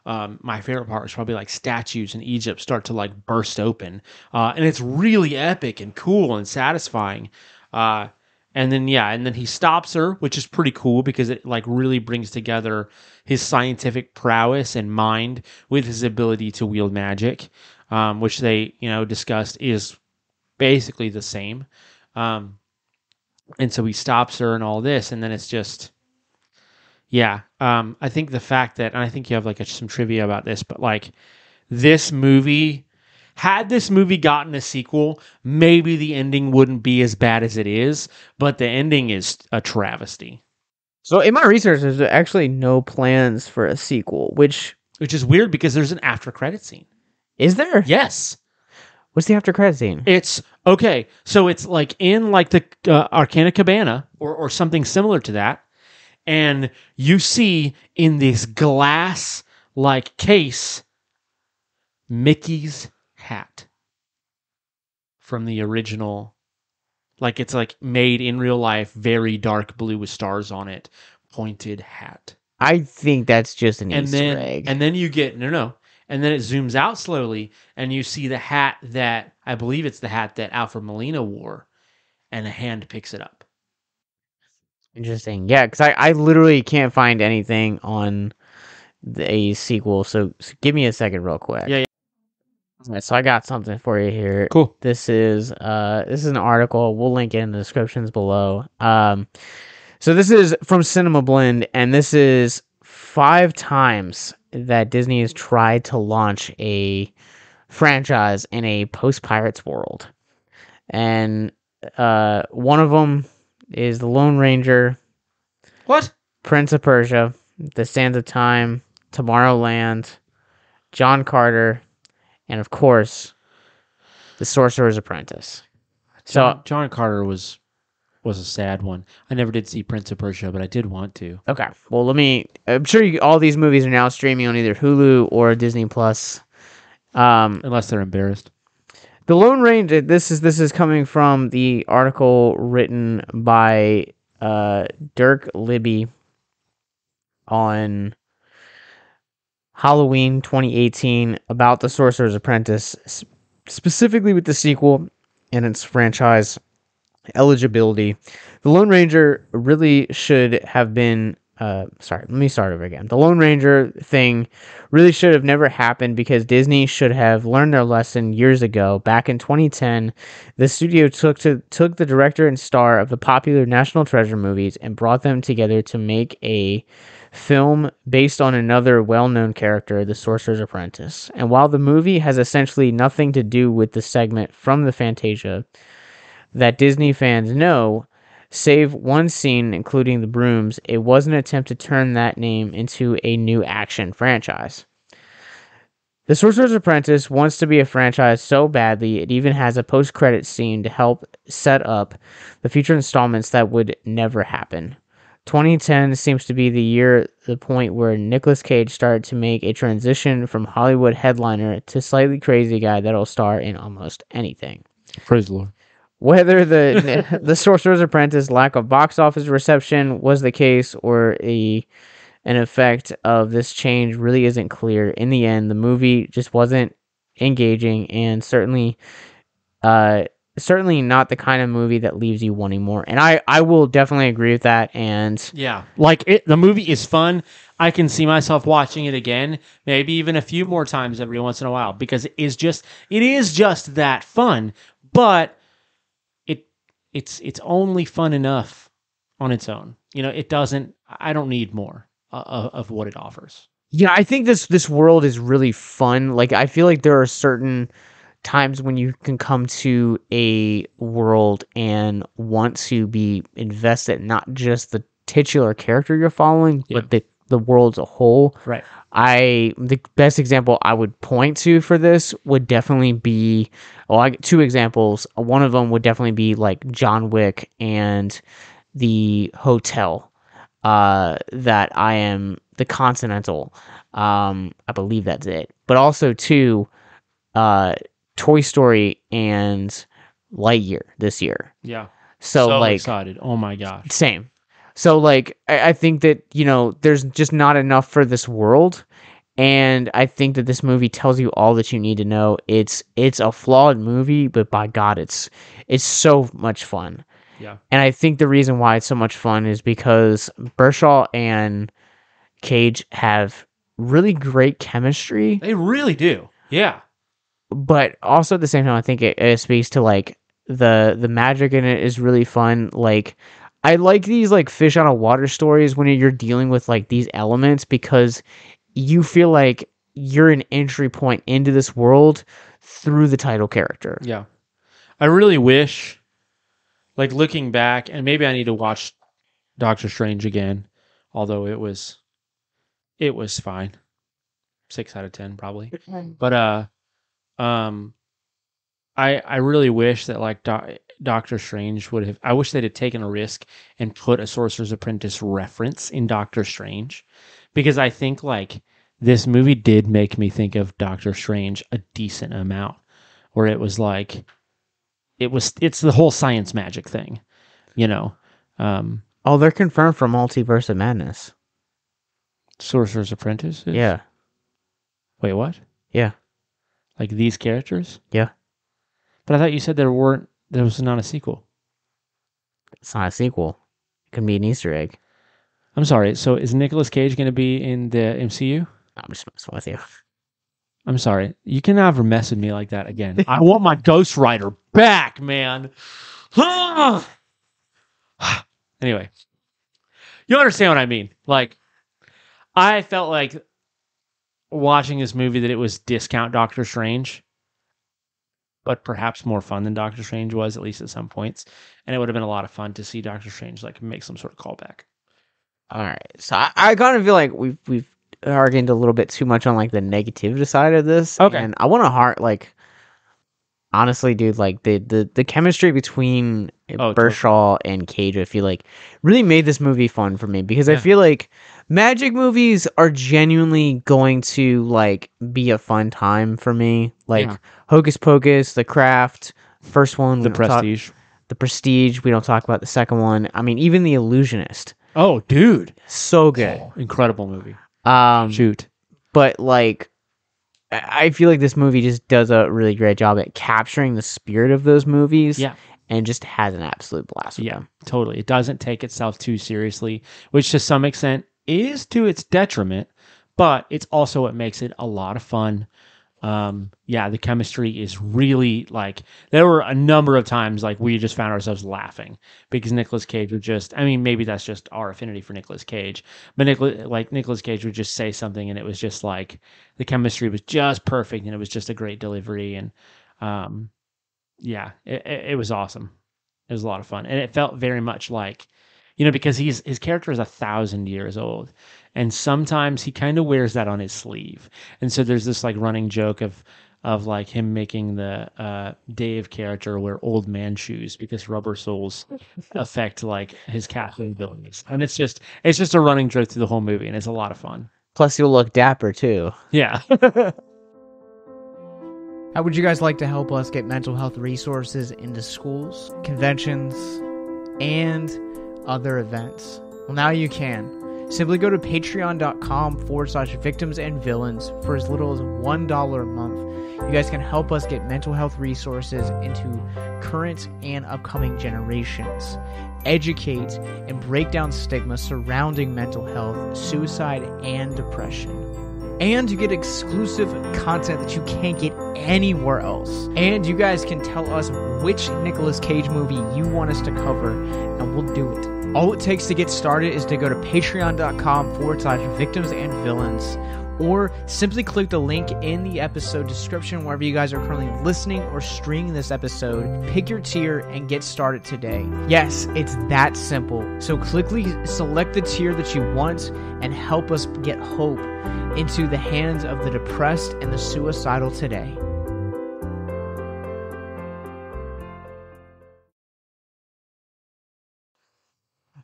my favorite part was probably like statues in Egypt start to like burst open. And it's really epic and cool and satisfying. And then he stops her, which is pretty cool because it like really brings together his scientific prowess and mind with his ability to wield magic, which they, discussed is basically the same. And so he stops her and all this, and then it's just, I think the fact that, and I think you have like some trivia about this, but like had this movie gotten a sequel, maybe the ending wouldn't be as bad as it is, but the ending is a travesty. So in my research, there's actually no plans for a sequel, which is weird because there's an after credit scene. Is there? Yes. What's the after credit scene? It's okay. So it's like in like the Arcana Cabana or something similar to that. And you see in this glass like case, Mickey's hat from the original, like it's like made in real life, very dark blue with stars on it, pointed hat. I think that's just an Easter egg. And then you get no. And then it zooms out slowly, and you see the hat that I believe it's the hat that Alfred Molina wore, and a hand picks it up. Interesting. Yeah, because I literally can't find anything on a sequel. So give me a second, real quick. Yeah. All right, so I got something for you here. Cool. This is an article. We'll link it in the descriptions below. So this is from Cinema Blend, and this is 5 times that Disney has tried to launch a franchise in a post-Pirates world. And one of them is The Lone Ranger. What? Prince of Persia, The Sands of Time, Tomorrowland, John Carter, and of course, The Sorcerers-Apprentice. So John Carter was a sad one. I never did see Prince of Persia, but I did want to. Okay, well I'm sure all these movies are now streaming on either Hulu or Disney Plus. Unless they're embarrassed. The Lone Ranger, this is coming from the article written by Dirk Libby on Halloween 2018 about The Sorcerer's Apprentice, specifically with the sequel and its franchise eligibility. The Lone Ranger really should have been sorry, let me start over again. The Lone Ranger thing really should have never happened because Disney should have learned their lesson years ago. Back in 2010, the studio took the director and star of the popular National Treasure movies and brought them together to make a film based on another well-known character, the Sorcerers-apprentice. And while the movie has essentially nothing to do with the segment from the Fantasia that Disney fans know, save one scene, including the brooms, it was an attempt to turn that name into a new action franchise. The Sorcerer's Apprentice wants to be a franchise so badly, it even has a post-credit scene to help set up the future installments that would never happen. 2010 seems to be the point where Nicolas Cage started to make a transition from Hollywood headliner to slightly crazy guy that'll star in almost anything. Praise the Lord. Whether the Sorcerer's Apprentice lack of box office reception was the case or an effect of this change really isn't clear. In the end, the movie just wasn't engaging and certainly not the kind of movie that leaves you wanting more. And I will definitely agree with that. And yeah, like the movie is fun. I can see myself watching it again, maybe even a few more times every once in a while because it is just that fun. But it's only fun enough on its own. It doesn't. I don't need more of what it offers. Yeah, I think this world is really fun. Like I feel like there are certain times when you can come to a world and want to be invested, not just the titular character you're following, but the world as a whole. Right. The best example I would point to for this would definitely be, two examples. One of them would definitely be like John Wick and the hotel, that I am the Continental. I believe that's it. But also two, Toy Story and Lightyear this year. Yeah. So like excited. Oh my gosh. Same. So like I think that, there's just not enough for this world. And I think that this movie tells you all that you need to know. It's a flawed movie, but by God, it's so much fun. Yeah. And I think the reason why it's so much fun is because Barshaw and Cage have really great chemistry. They really do. Yeah. But also at the same time, I think it speaks to like the magic in it is really fun. Like I like these like fish on a water stories when you're dealing with like these elements because you feel like you're an entry point into this world through the title character. Yeah. I really wish, like looking back, and maybe I need to watch Doctor Strange again, although it was fine. 6 out of 10 probably. But I really wish that like Doctor Strange would have. I wish they'd have taken a risk and put a Sorcerer's Apprentice reference in Doctor Strange, because I think like this movie did make me think of Doctor Strange a decent amount, where it was like it's the whole science magic thing, Oh, they're confirmed for Multiverse of Madness. Sorcerer's Apprentice. Yeah. Wait, what? Yeah. Like these characters? Yeah. But I thought you said there was not a sequel. It's not a sequel. It could be an Easter egg. I'm sorry. So is Nicolas Cage going to be in the MCU? I'm just messing with you. I'm sorry. You can never mess with me like that again. I want my Ghost Rider back, man. Anyway, you understand what I mean. Like, I felt like watching this movie that it was discount Doctor Strange, but perhaps more fun than Doctor Strange was, at least at some points. And it would have been a lot of fun to see Doctor Strange like make some sort of callback. All right. So I kind of feel like we've argued a little bit too much on like the negative side of this. Okay. And I want to honestly, dude, like the chemistry between Barshaw and Cage, I feel like really made this movie fun for me because I feel like magic movies are genuinely going to like be a fun time for me. Like Hocus Pocus, The Craft, first one, The Prestige. The Prestige. We don't talk about the second one. I mean, even The Illusionist. Oh, dude, so good, incredible movie. Shoot, but like, I feel like this movie just does a really great job at capturing the spirit of those movies. Yeah, and just has an absolute blast with Yeah, them. totally. It doesn't take itself too seriously, which to some extent is to its detriment, but it's also what makes it a lot of fun. Yeah, the chemistry is really like there were a number of times like we just found ourselves laughing because Nicolas Cage would just, I mean, maybe that's just our affinity for Nicolas Cage, but Nicolas Cage would just say something and it was just like the chemistry was just perfect and it was just a great delivery. And um, yeah, it was awesome. It was a lot of fun, and it felt very much like, because his character is 1,000 years old, and sometimes he kind of wears that on his sleeve. And so there's this like running joke of like him making the Dave character wear old man shoes because rubber soles affect like his casting abilities, and it's just a running joke through the whole movie, and it's a lot of fun. Plus, you'll look dapper too. Yeah. How would you guys like to help us get mental health resources into schools, conventions, and other events? Well, now you can. Simply go to patreon.com/victims and villains for as little as $1 a month. You guys can help us get mental health resources into current and upcoming generations, educate and break down stigma surrounding mental health, suicide, and depression. And you get exclusive content that you can't get anywhere else. And you guys can tell us which Nicolas Cage movie you want us to cover, and we'll do it. All it takes to get started is to go to patreon.com/victims and villains, or simply click the link in the episode description wherever you guys are currently listening or streaming this episode. Pick your tier and get started today. Yes, it's that simple. So quickly select the tier that you want and help us get hope into the hands of the depressed and the suicidal today.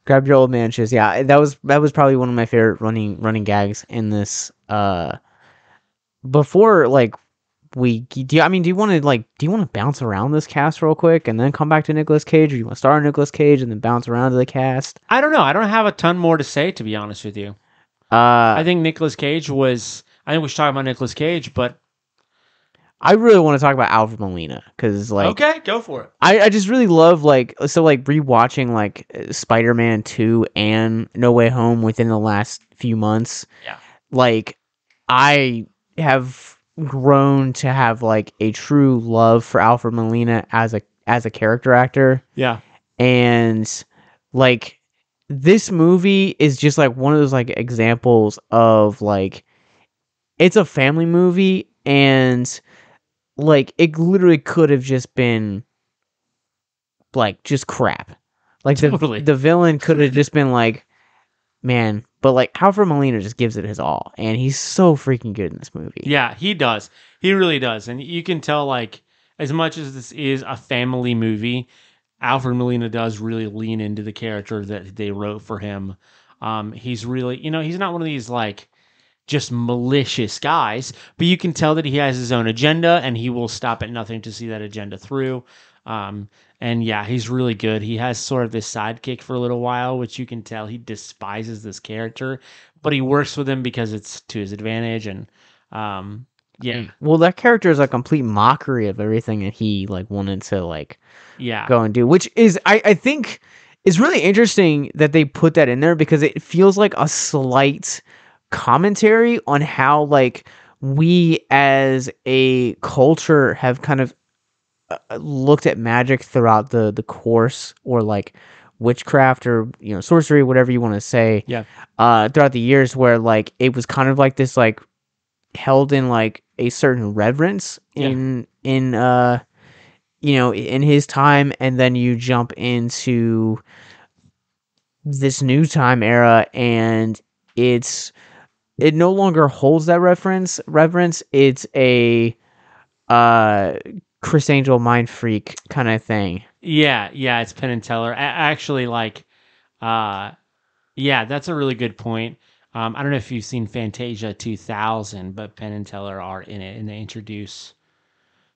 Grab your old man shoes. Yeah, that was probably one of my favorite running gags in this. Before like do you want to bounce around this cast real quick and then come back to Nicolas Cage, or you want to start on Nicolas Cage and then bounce around to the cast? I don't know. I don't have a ton more to say, to be honest with you. I think Nicolas Cage was. I think we should talk about Nicolas Cage, but I really want to talk about Alfred Molina because okay, go for it. I just really love rewatching Spider-Man 2 and No Way Home within the last few months. Yeah. Like, I have grown to have a true love for Alfred Molina as a character actor. Yeah. And this movie is just one of those examples of it's a family movie, and it literally could have just been just crap. Totally. The villain could have just been man, but Alfred Molina just gives it his all, and he's so freaking good in this movie. Yeah, he does. He really does. And you can tell as much as this is a family movie, Alfred Molina does really lean into the character that they wrote for him. He's really, he's not one of these just malicious guys, but you can tell that he has his own agenda and he will stop at nothing to see that agenda through. And yeah, he's really good. He has sort of this sidekick for a little while, which you can tell he despises this character, but he works with him because it's to his advantage. And yeah. Well, that character is a complete mockery of everything that he wanted to yeah, go and do, which is I think is really interesting that they put that in there, because it feels like a slight commentary on how we as a culture have kind of looked at magic throughout the course, or witchcraft, or sorcery, whatever you want to say. Yeah. Throughout the years, where it was kind of this held in a certain reverence in in his time, and then you jump into this new time era, and it no longer holds that reverence. It's a Chris Angel mind freak kind of thing. Yeah, it's Penn and Teller. Actually, yeah, that's a really good point. I don't know if you've seen Fantasia 2000, but Penn and Teller are in it, and they introduce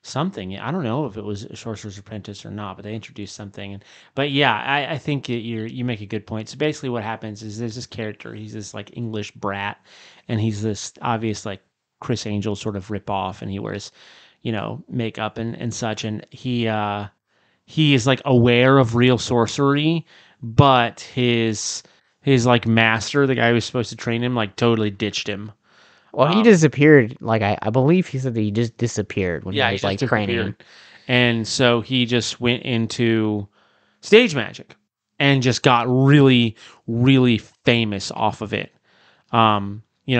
something. I don't know if it was Sorcerer's Apprentice or not, but they introduced something. But yeah, I think you make a good point. So basically, what happens is there's this character. He's this English brat, and he's this obvious Chris Angel sort of rip off, and he wears makeup and such, and he is like aware of real sorcery, but his like master, the guy who was supposed to train him, like totally ditched him. Well, he disappeared. Like I believe he said that he just disappeared when he Yeah, he was just like training him. disappeared. And so he just went into stage magic and just got really, really famous off of it.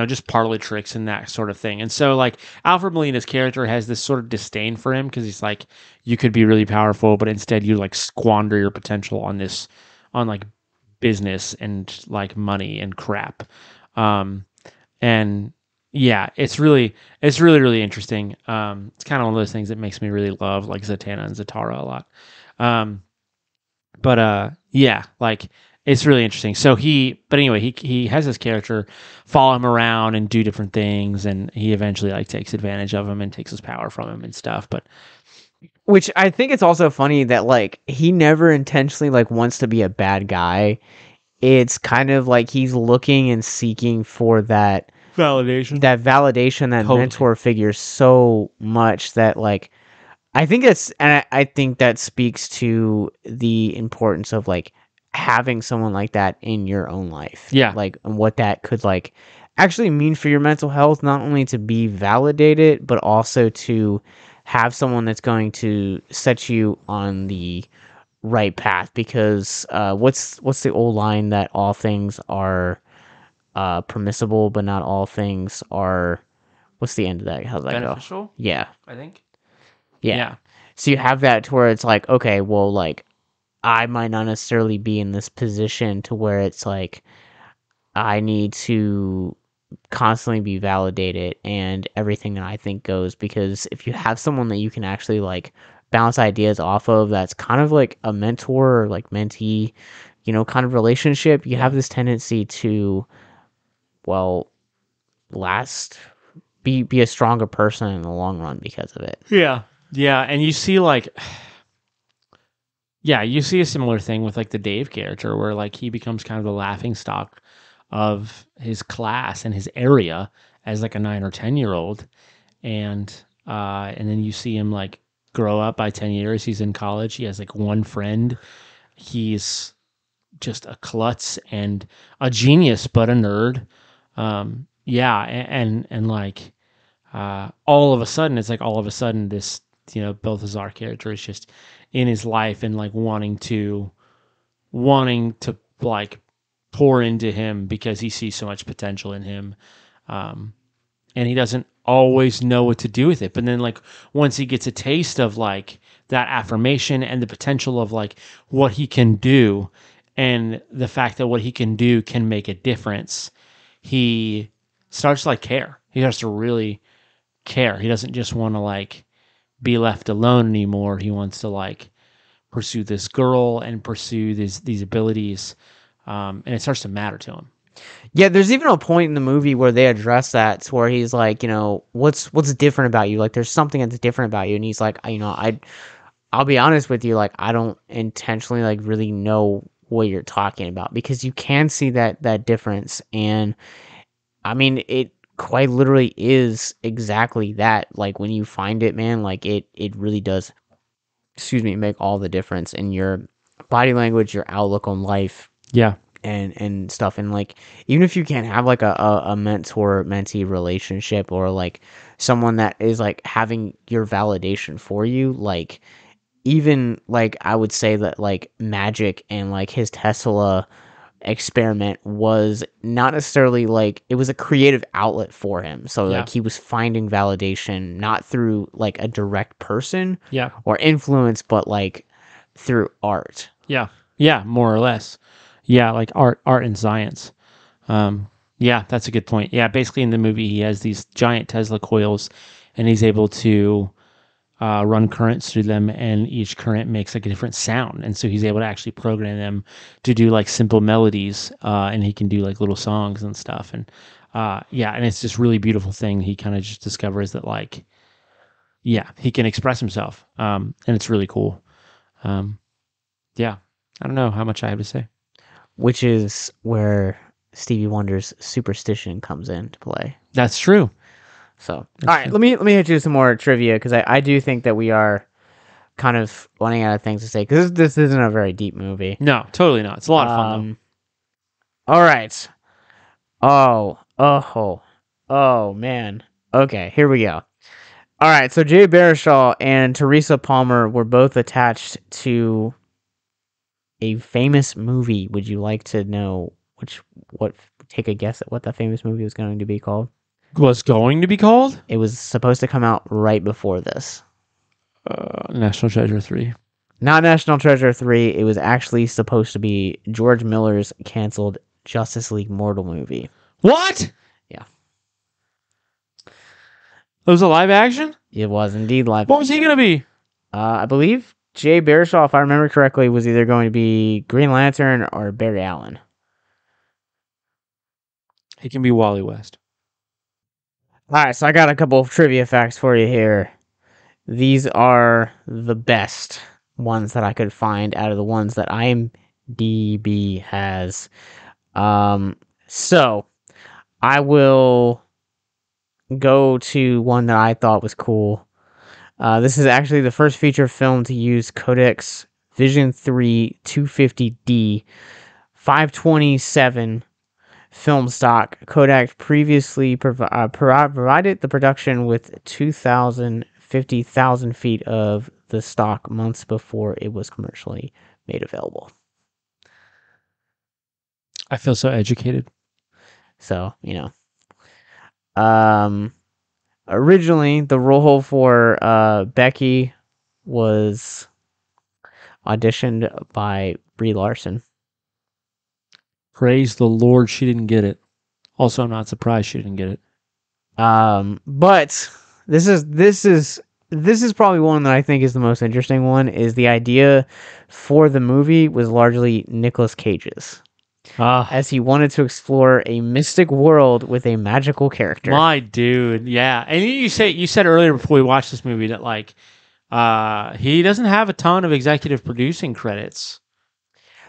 Just parlor tricks and that sort of thing. And so, like, Alfred Molina's character has this sort of disdain for him because he's like, you could be really powerful, but instead you like squander your potential on like business and like money and crap. And yeah, it's really interesting. It's kind of one of those things that makes me really love like Zatanna and Zatara a lot. Um, but yeah, like it's really interesting. But anyway, he has this character follow him around and do different things, and he eventually like takes advantage of him and takes his power from him and stuff. But Which I think it's also funny that like he never intentionally like wants to be a bad guy. It's kind of like he's looking and seeking for validation, that validation, that totally. mentor figure so much that like I think that speaks to the importance of like having someone like that in your own life. Yeah. Like and what that could like actually mean for your mental health, not only to be validated, but also to have someone that's going to set you on the right path. Because what's the old line that all things are permissible, but not all things are. What's the end of that? How's that beneficial, go? Yeah. I think. Yeah. Yeah. So you have that to where it's like, okay, well, like, I might not necessarily be in this position to where it's like, I need to constantly be validated and everything that I think goes. Because if you have someone that you can actually, like, bounce ideas off of, that's kind of like a mentor or, like, mentee, kind of relationship, you have this tendency to, well, last be a stronger person in the long run because of it. Yeah. Yeah. And you see like yeah, you see a similar thing with like the Dave character where like he becomes kind of the laughing stock of his class and his area as like a 9 or 10 year old. And then you see him like grow up by 10 years. He's in college. He has like one friend. He's just a klutz and a genius, but a nerd. Yeah. And like, all of a sudden, it's like all of a sudden this, Balthazar character is just in his life and like wanting to like pour into him because he sees so much potential in him. And he doesn't always know what to do with it. But then like once he gets a taste of like that affirmation and the potential of like what he can do and the fact that what he can do can make a difference, he starts to like care. He starts to really care. He doesn't just want to like be left alone anymore. He wants to like pursue this girl and pursue these abilities. And it starts to matter to him. Yeah, there's even a point in the movie where they address that, to where he's like, what's different about you? Like, there's something that's different about you, and he's like, I'll be honest with you, like, I don't intentionally like really know what you're talking about, because you can see that difference, and I mean, it quite literally is exactly that. Like, when you find it, man, like it really does, make all the difference in your body language, your outlook on life, Yeah. and stuff. And like, even if you can't have like a mentor mentee relationship, or like someone that is like having your validation for you, like, even like I would say that like magic and like his Tesla experiment was not necessarily like, it was a creative outlet for him. So Yeah. like he was finding validation not through like a direct person Yeah. or influence, but like through art. Yeah. Yeah. More or less. Yeah. Like art and science. Yeah, that's a good point. Yeah. Basically in the movie, he has these giant Tesla coils and he's able to run currents through them, and each current makes like a different sound. And so he's able to actually program them to do like simple melodies, and he can do like little songs and stuff. And yeah, and it's this really beautiful thing. He kind of just discovers that like, yeah, he can express himself, and it's really cool. Yeah, I don't know how much I have to say. Which is where Stevie Wonder's superstition comes into play. That's true. So, all right, let me hit you with some more trivia, because I do think that we are kind of running out of things to say because this isn't a very deep movie. No, totally not. It's a lot of fun All right. Oh, man. Okay, here we go. All right, so Jay Baruchel and Teresa Palmer were both attached to a famous movie. Would you like to know take a guess at what that famous movie was going to be called? Was going to be called? It was supposed to come out right before this. National Treasure 3. Not National Treasure 3. It was actually supposed to be George Miller's canceled Justice League Mortal movie. What? Yeah. It was a live action? It was indeed live. What was he going to be? I believe Jay Baruchel, if I remember correctly, was either going to be Green Lantern or Barry Allen. He can be Wally West. All right, so I got a couple of trivia facts for you here. These are the best ones that I could find out of the ones that IMDb has. So I will go to one that I thought was cool. This is actually the first feature film to use Codex Vision 3 250D 527 film stock. Kodak previously provided the production with 50,000 feet of the stock months before it was commercially made available. I feel so educated. So, originally the role for Becky was auditioned by Brie Larson. Praise the Lord, she didn't get it. Also, I'm not surprised she didn't get it. But this is probably one that I think is the most interesting one. Is the idea for the movie was largely Nicolas Cage's. As he wanted to explore a mystic world with a magical character. My dude, yeah. And you said earlier before we watched this movie that he doesn't have a ton of executive producing credits.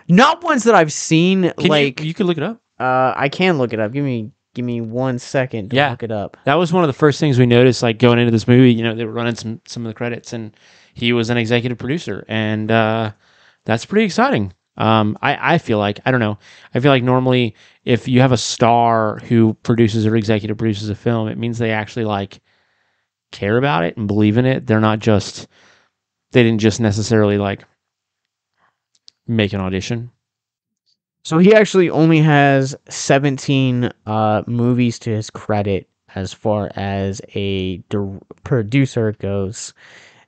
Not ones that I've seen. You could look it up. I can look it up. Give me 1 second to look it up. That was one of the first things we noticed, going into this movie. They were running some of the credits, and he was an executive producer, and that's pretty exciting. I feel like, I don't know. I feel like normally if you have a star who produces or executive produces a film, it means they actually care about it and believe in it. They didn't just necessarily make an audition. So he actually only has 17 movies to his credit as far as a producer goes.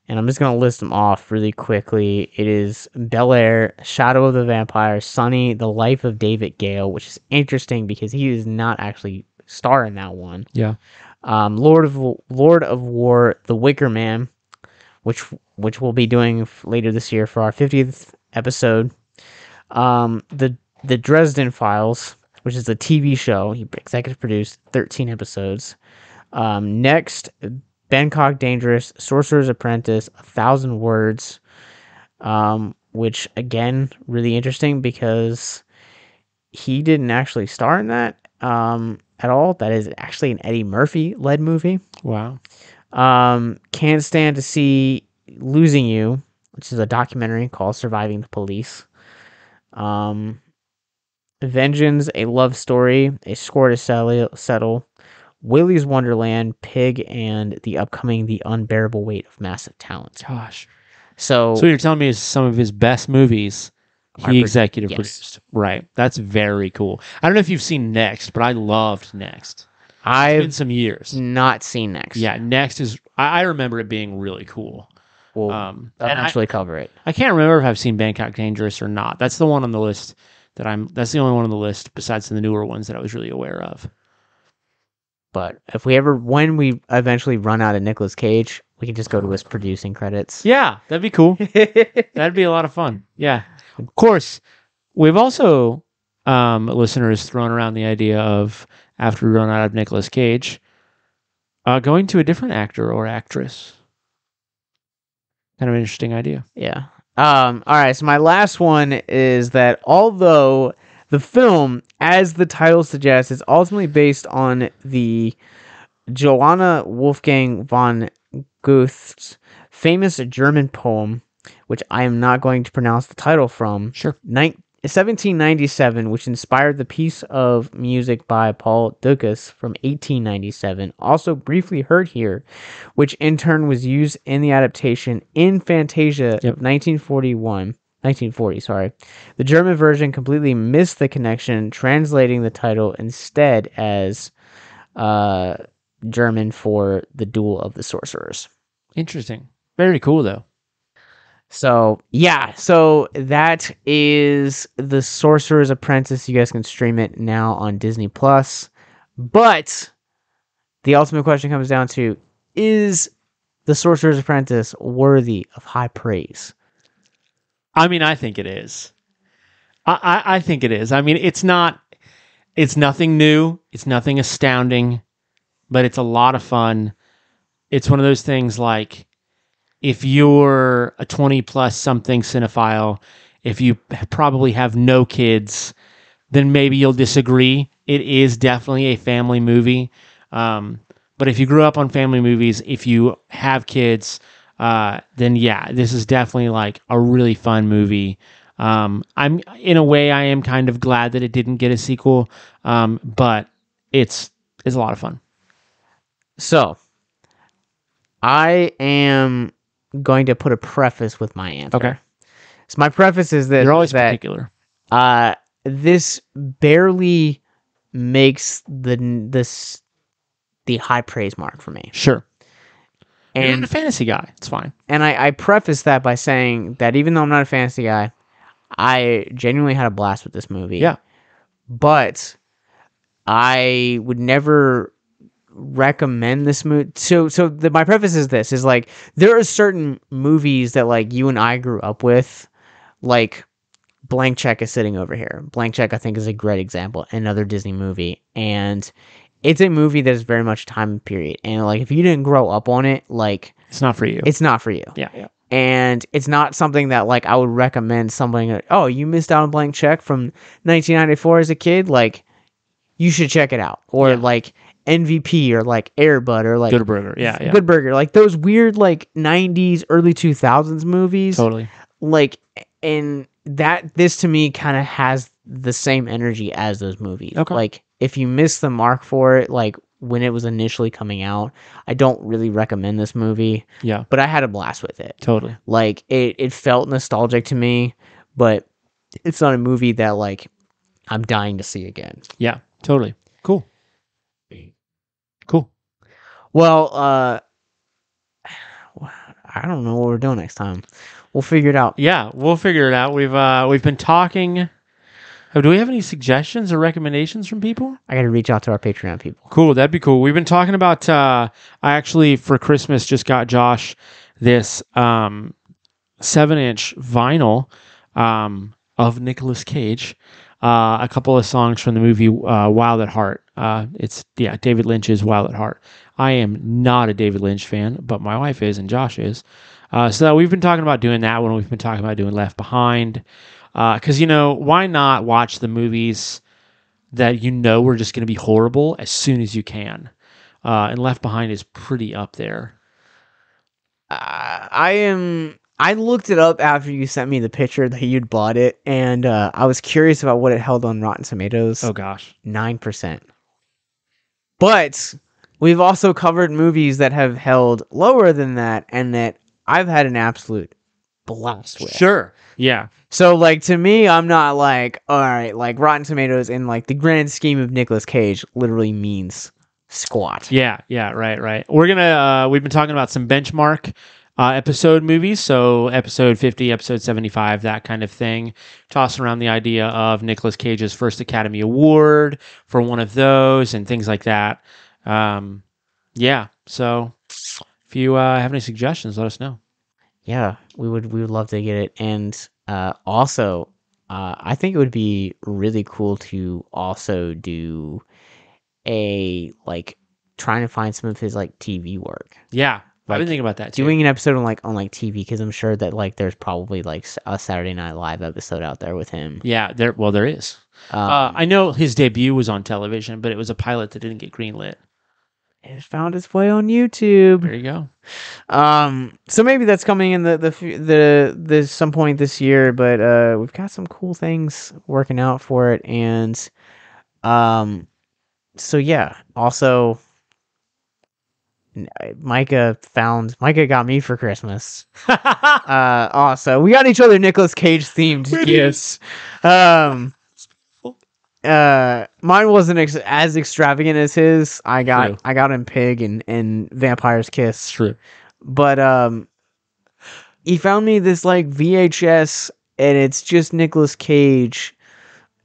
And I'm just going to list them off really quickly. It is Bel Air, Shadow of the Vampire, Sunny, The Life of David Gale, which is interesting because he is not actually star in that one. Yeah. Lord of War, The Wicker Man, which we'll be doing later this year for our 50th episode. The Dresden Files, which is a TV show. He executive produced 13 episodes. Next, Bangkok Dangerous, Sorcerer's Apprentice, 1,000 Words, which, again, really interesting because he didn't actually star in that at all. That is actually an Eddie Murphy-led movie. Wow. Can't Stand to See Losing You, which is a documentary called Surviving the Police. Vengeance, A Love Story, A Score to Settle, Willy's Wonderland, Pig, and the upcoming The Unbearable Weight of Massive Talent. Gosh. So you're telling me some of his best movies he executive produced. Right. That's very cool. I don't know if you've seen Next, but I loved Next. It's been some years. Not seen Next. Yeah, Next is... I remember it being really cool. We'll eventually cover it. I can't remember if I've seen Bangkok Dangerous or not. That's the one on the list that's the only one on the list besides the newer ones that I was really aware of. But when we eventually run out of Nicolas Cage, we can just go to his producing credits. Yeah, that'd be cool. That'd be a lot of fun. Yeah. Of course, we've also, listeners, thrown around the idea of, after we run out of Nicolas Cage, going to a different actor or actress. Kind of an interesting idea. Yeah. All right, so my last one is that although the film, as the title suggests, is ultimately based on the Johanna Wolfgang von Goethe's famous German poem, which I am not going to pronounce the title from. Sure. 1797, which inspired the piece of music by Paul Dukas from 1897, also briefly heard here, which in turn was used in the adaptation in Fantasia of 1940, sorry. The German version completely missed the connection, translating the title instead as German for The Duel of the Sorcerers. Interesting. Very cool, though. So, yeah. So, that is The Sorcerer's Apprentice. You guys can stream it now on Disney+. But the ultimate question comes down to, is The Sorcerer's Apprentice worthy of high praise? I mean, I think it is. I think it is. I mean, it's nothing new. It's nothing astounding, but it's a lot of fun. It's one of those things like, if you're a 20 plus something cinephile, if you probably have no kids, then maybe you'll disagree. It is definitely a family movie. But if you grew up on family movies, if you have kids, then yeah, this is definitely like a really fun movie. In a way, I am kind of glad that it didn't get a sequel. But it's a lot of fun. So, I am going to put a preface with my answer. Okay. So my preface is this: You're always particular. This barely makes the high praise mark for me. Sure. And you're not a fantasy guy. It's fine. And I preface that by saying that even though I'm not a fantasy guy, I genuinely had a blast with this movie. Yeah. But I would never recommend this movie. My preface is this: is like, there are certain movies that like you and I grew up with, like Blank Check is sitting over here. Blank Check, I think, is a great example. Another Disney movie, and it's a movie that is very much time period. And like, if you didn't grow up on it, like, it's not for you. It's not for you. Yeah. And it's not something that like I would recommend somebody. Oh, you missed out on Blank Check from 1994 as a kid. Like, you should check it out. Or like NVP or like Air Bud or like Good Burger. Yeah. Good Burger. Like those weird like 90s, early 2000s movies. Totally. Like, and this to me kind of has the same energy as those movies. Okay. Like, if you miss the mark for it, like when it was initially coming out, I don't really recommend this movie. Yeah. But I had a blast with it. Totally. Like, it felt nostalgic to me, but it's not a movie that like I'm dying to see again. Yeah. Totally. Cool. Well, I don't know what we're doing next time. We'll figure it out. Yeah, we'll figure it out. We've been talking. Do we have any suggestions or recommendations from people? I got to reach out to our Patreon people. Cool, that'd be cool. We've been talking about. I actually for Christmas just got Josh this 7-inch vinyl of Nicolas Cage. A couple of songs from the movie Wild at Heart. It's David Lynch's Wild at Heart. I am not a David Lynch fan, but my wife is and Josh is. So we've been talking about doing that one. We've been talking about doing Left Behind. Because, why not watch the movies that were just going to be horrible as soon as you can? And Left Behind is pretty up there. I looked it up after you sent me the picture that you'd bought it, and I was curious about what it held on Rotten Tomatoes. Oh, gosh. 9%. But we've also covered movies that have held lower than that, and that I've had an absolute blast with. Sure. Yeah. So, like, to me, I'm not like, all right, like, Rotten Tomatoes in, like, the grand scheme of Nicolas Cage literally means squat. Yeah, right. We've been talking about some benchmark episode movies, so episode 50, episode 75, that kind of thing. Tossing around the idea of Nicolas Cage's first Academy Award for one of those and things like that. Yeah, so if you have any suggestions, let us know. Yeah, we would love to get it. And also, I think it would be really cool to also do trying to find some of his like TV work. Yeah, I've been thinking about that too. Doing an episode on TV, because I'm sure that like there's probably like a Saturday Night Live episode out there with him. Yeah, there is. I know his debut was on television, but it was a pilot that didn't get greenlit. it found its way on YouTube. There you go. So maybe that's coming in the some point this year, but we've got some cool things working out for it, and so yeah. Also, Micah got me for Christmas. Also, we got each other Nicolas Cage themed gifts. Mine wasn't as extravagant as his. I got him Pig and Vampire's Kiss. True. But he found me this like VHS, and it's just Nicolas Cage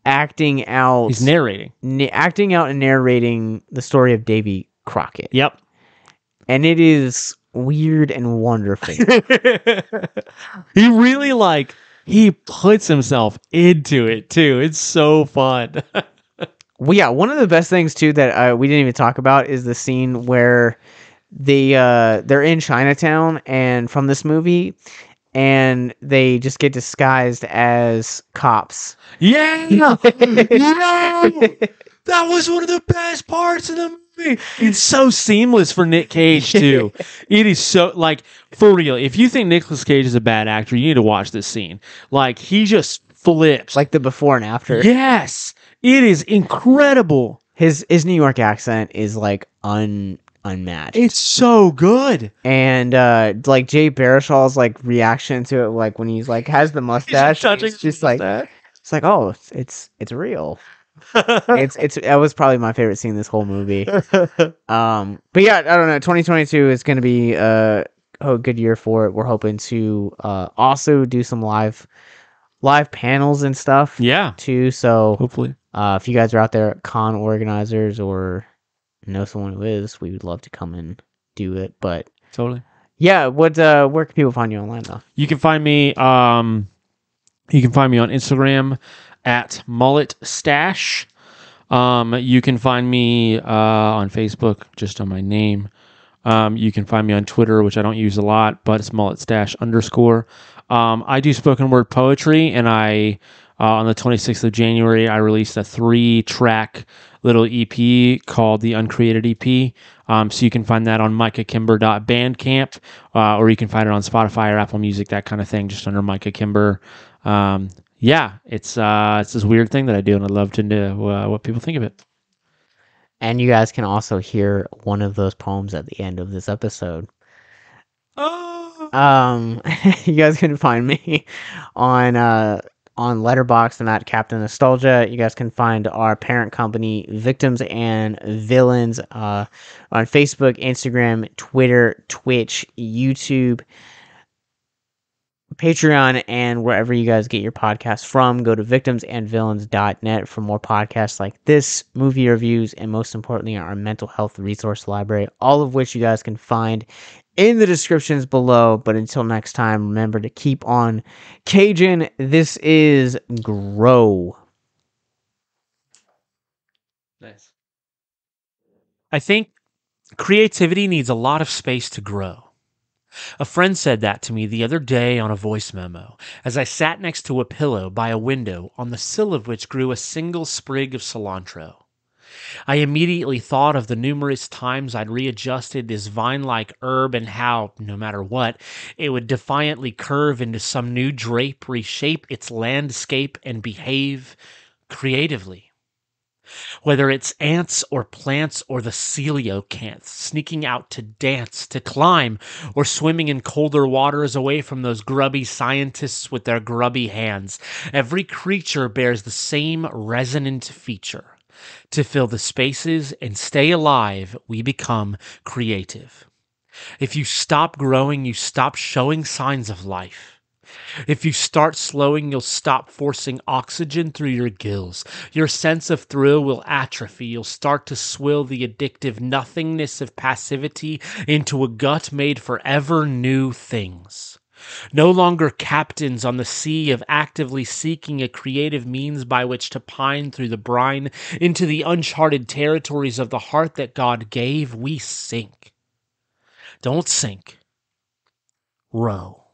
acting out. He's narrating, acting out and narrating the story of Davy Crockett. Yep. And it is weird and wonderful. He really he puts himself into it too. It's so fun. Well, yeah, one of the best things too that we didn't even talk about is the scene where they're in Chinatown and from this movie, and they just get disguised as cops. Yeah, no, that was one of the best parts of the movie. It's so seamless for Nick Cage too. It is so for real. If you think Nicolas Cage is a bad actor, you need to watch this scene. He just flips, the before and after. Yes, it is incredible. His New York accent is unmatched. It's so good. And jay-barchuel's reaction to it, when he's has the mustache, it's just it's oh, it's real. That was probably my favorite scene in this whole movie. But yeah, I don't know. 2022 is going to be a good year for it. We're hoping to also do some live panels and stuff. Yeah, too. So hopefully, if you guys are out there, con organizers, or know someone who is, we would love to come and do it. But totally, yeah. Where can people find you online though? You can find me. You can find me on Instagram at mulletstash. You can find me on Facebook just on my name. You can find me on Twitter, which I don't use a lot, but it's mulletstash_. I do spoken word poetry, and I on the 26th of January, I released a 3-track little EP called the Uncreated EP. So you can find that on micahkimber.bandcamp, or you can find it on Spotify or Apple Music, that kind of thing, just under Micah Kimber. Yeah, it's this weird thing that I do, and I'd love to know what people think of it. And you guys can also hear one of those poems at the end of this episode. Oh. You guys can find me on Letterboxd and at Captain Nostalgia. You guys can find our parent company, Victims and Villains, on Facebook, Instagram, Twitter, Twitch, YouTube, Patreon, and wherever you guys get your podcasts from. Go to victimsandvillains.net for more podcasts like this, movie reviews, and most importantly, our mental health resource library, all of which you guys can find in the descriptions below. But until next time, remember to keep on Cajun. This is Grow. Nice. I think creativity needs a lot of space to grow. A friend said that to me the other day on a voice memo, as I sat next to a pillow by a window on the sill of which grew a single sprig of cilantro. I immediately thought of the numerous times I'd readjusted this vine-like herb and how, no matter what, it would defiantly curve into some new drape, reshape its landscape, and behave creatively. Whether it's ants or plants or the coelacanths sneaking out to dance, to climb, or swimming in colder waters away from those grubby scientists with their grubby hands, every creature bears the same resonant feature. To fill the spaces and stay alive, we become creative. If you stop growing, you stop showing signs of life. If you start slowing, you'll stop forcing oxygen through your gills. Your sense of thrill will atrophy. You'll start to swill the addictive nothingness of passivity into a gut made for ever new things. No longer captains on the sea of actively seeking a creative means by which to pine through the brine into the uncharted territories of the heart that God gave, we sink. Don't sink. Row.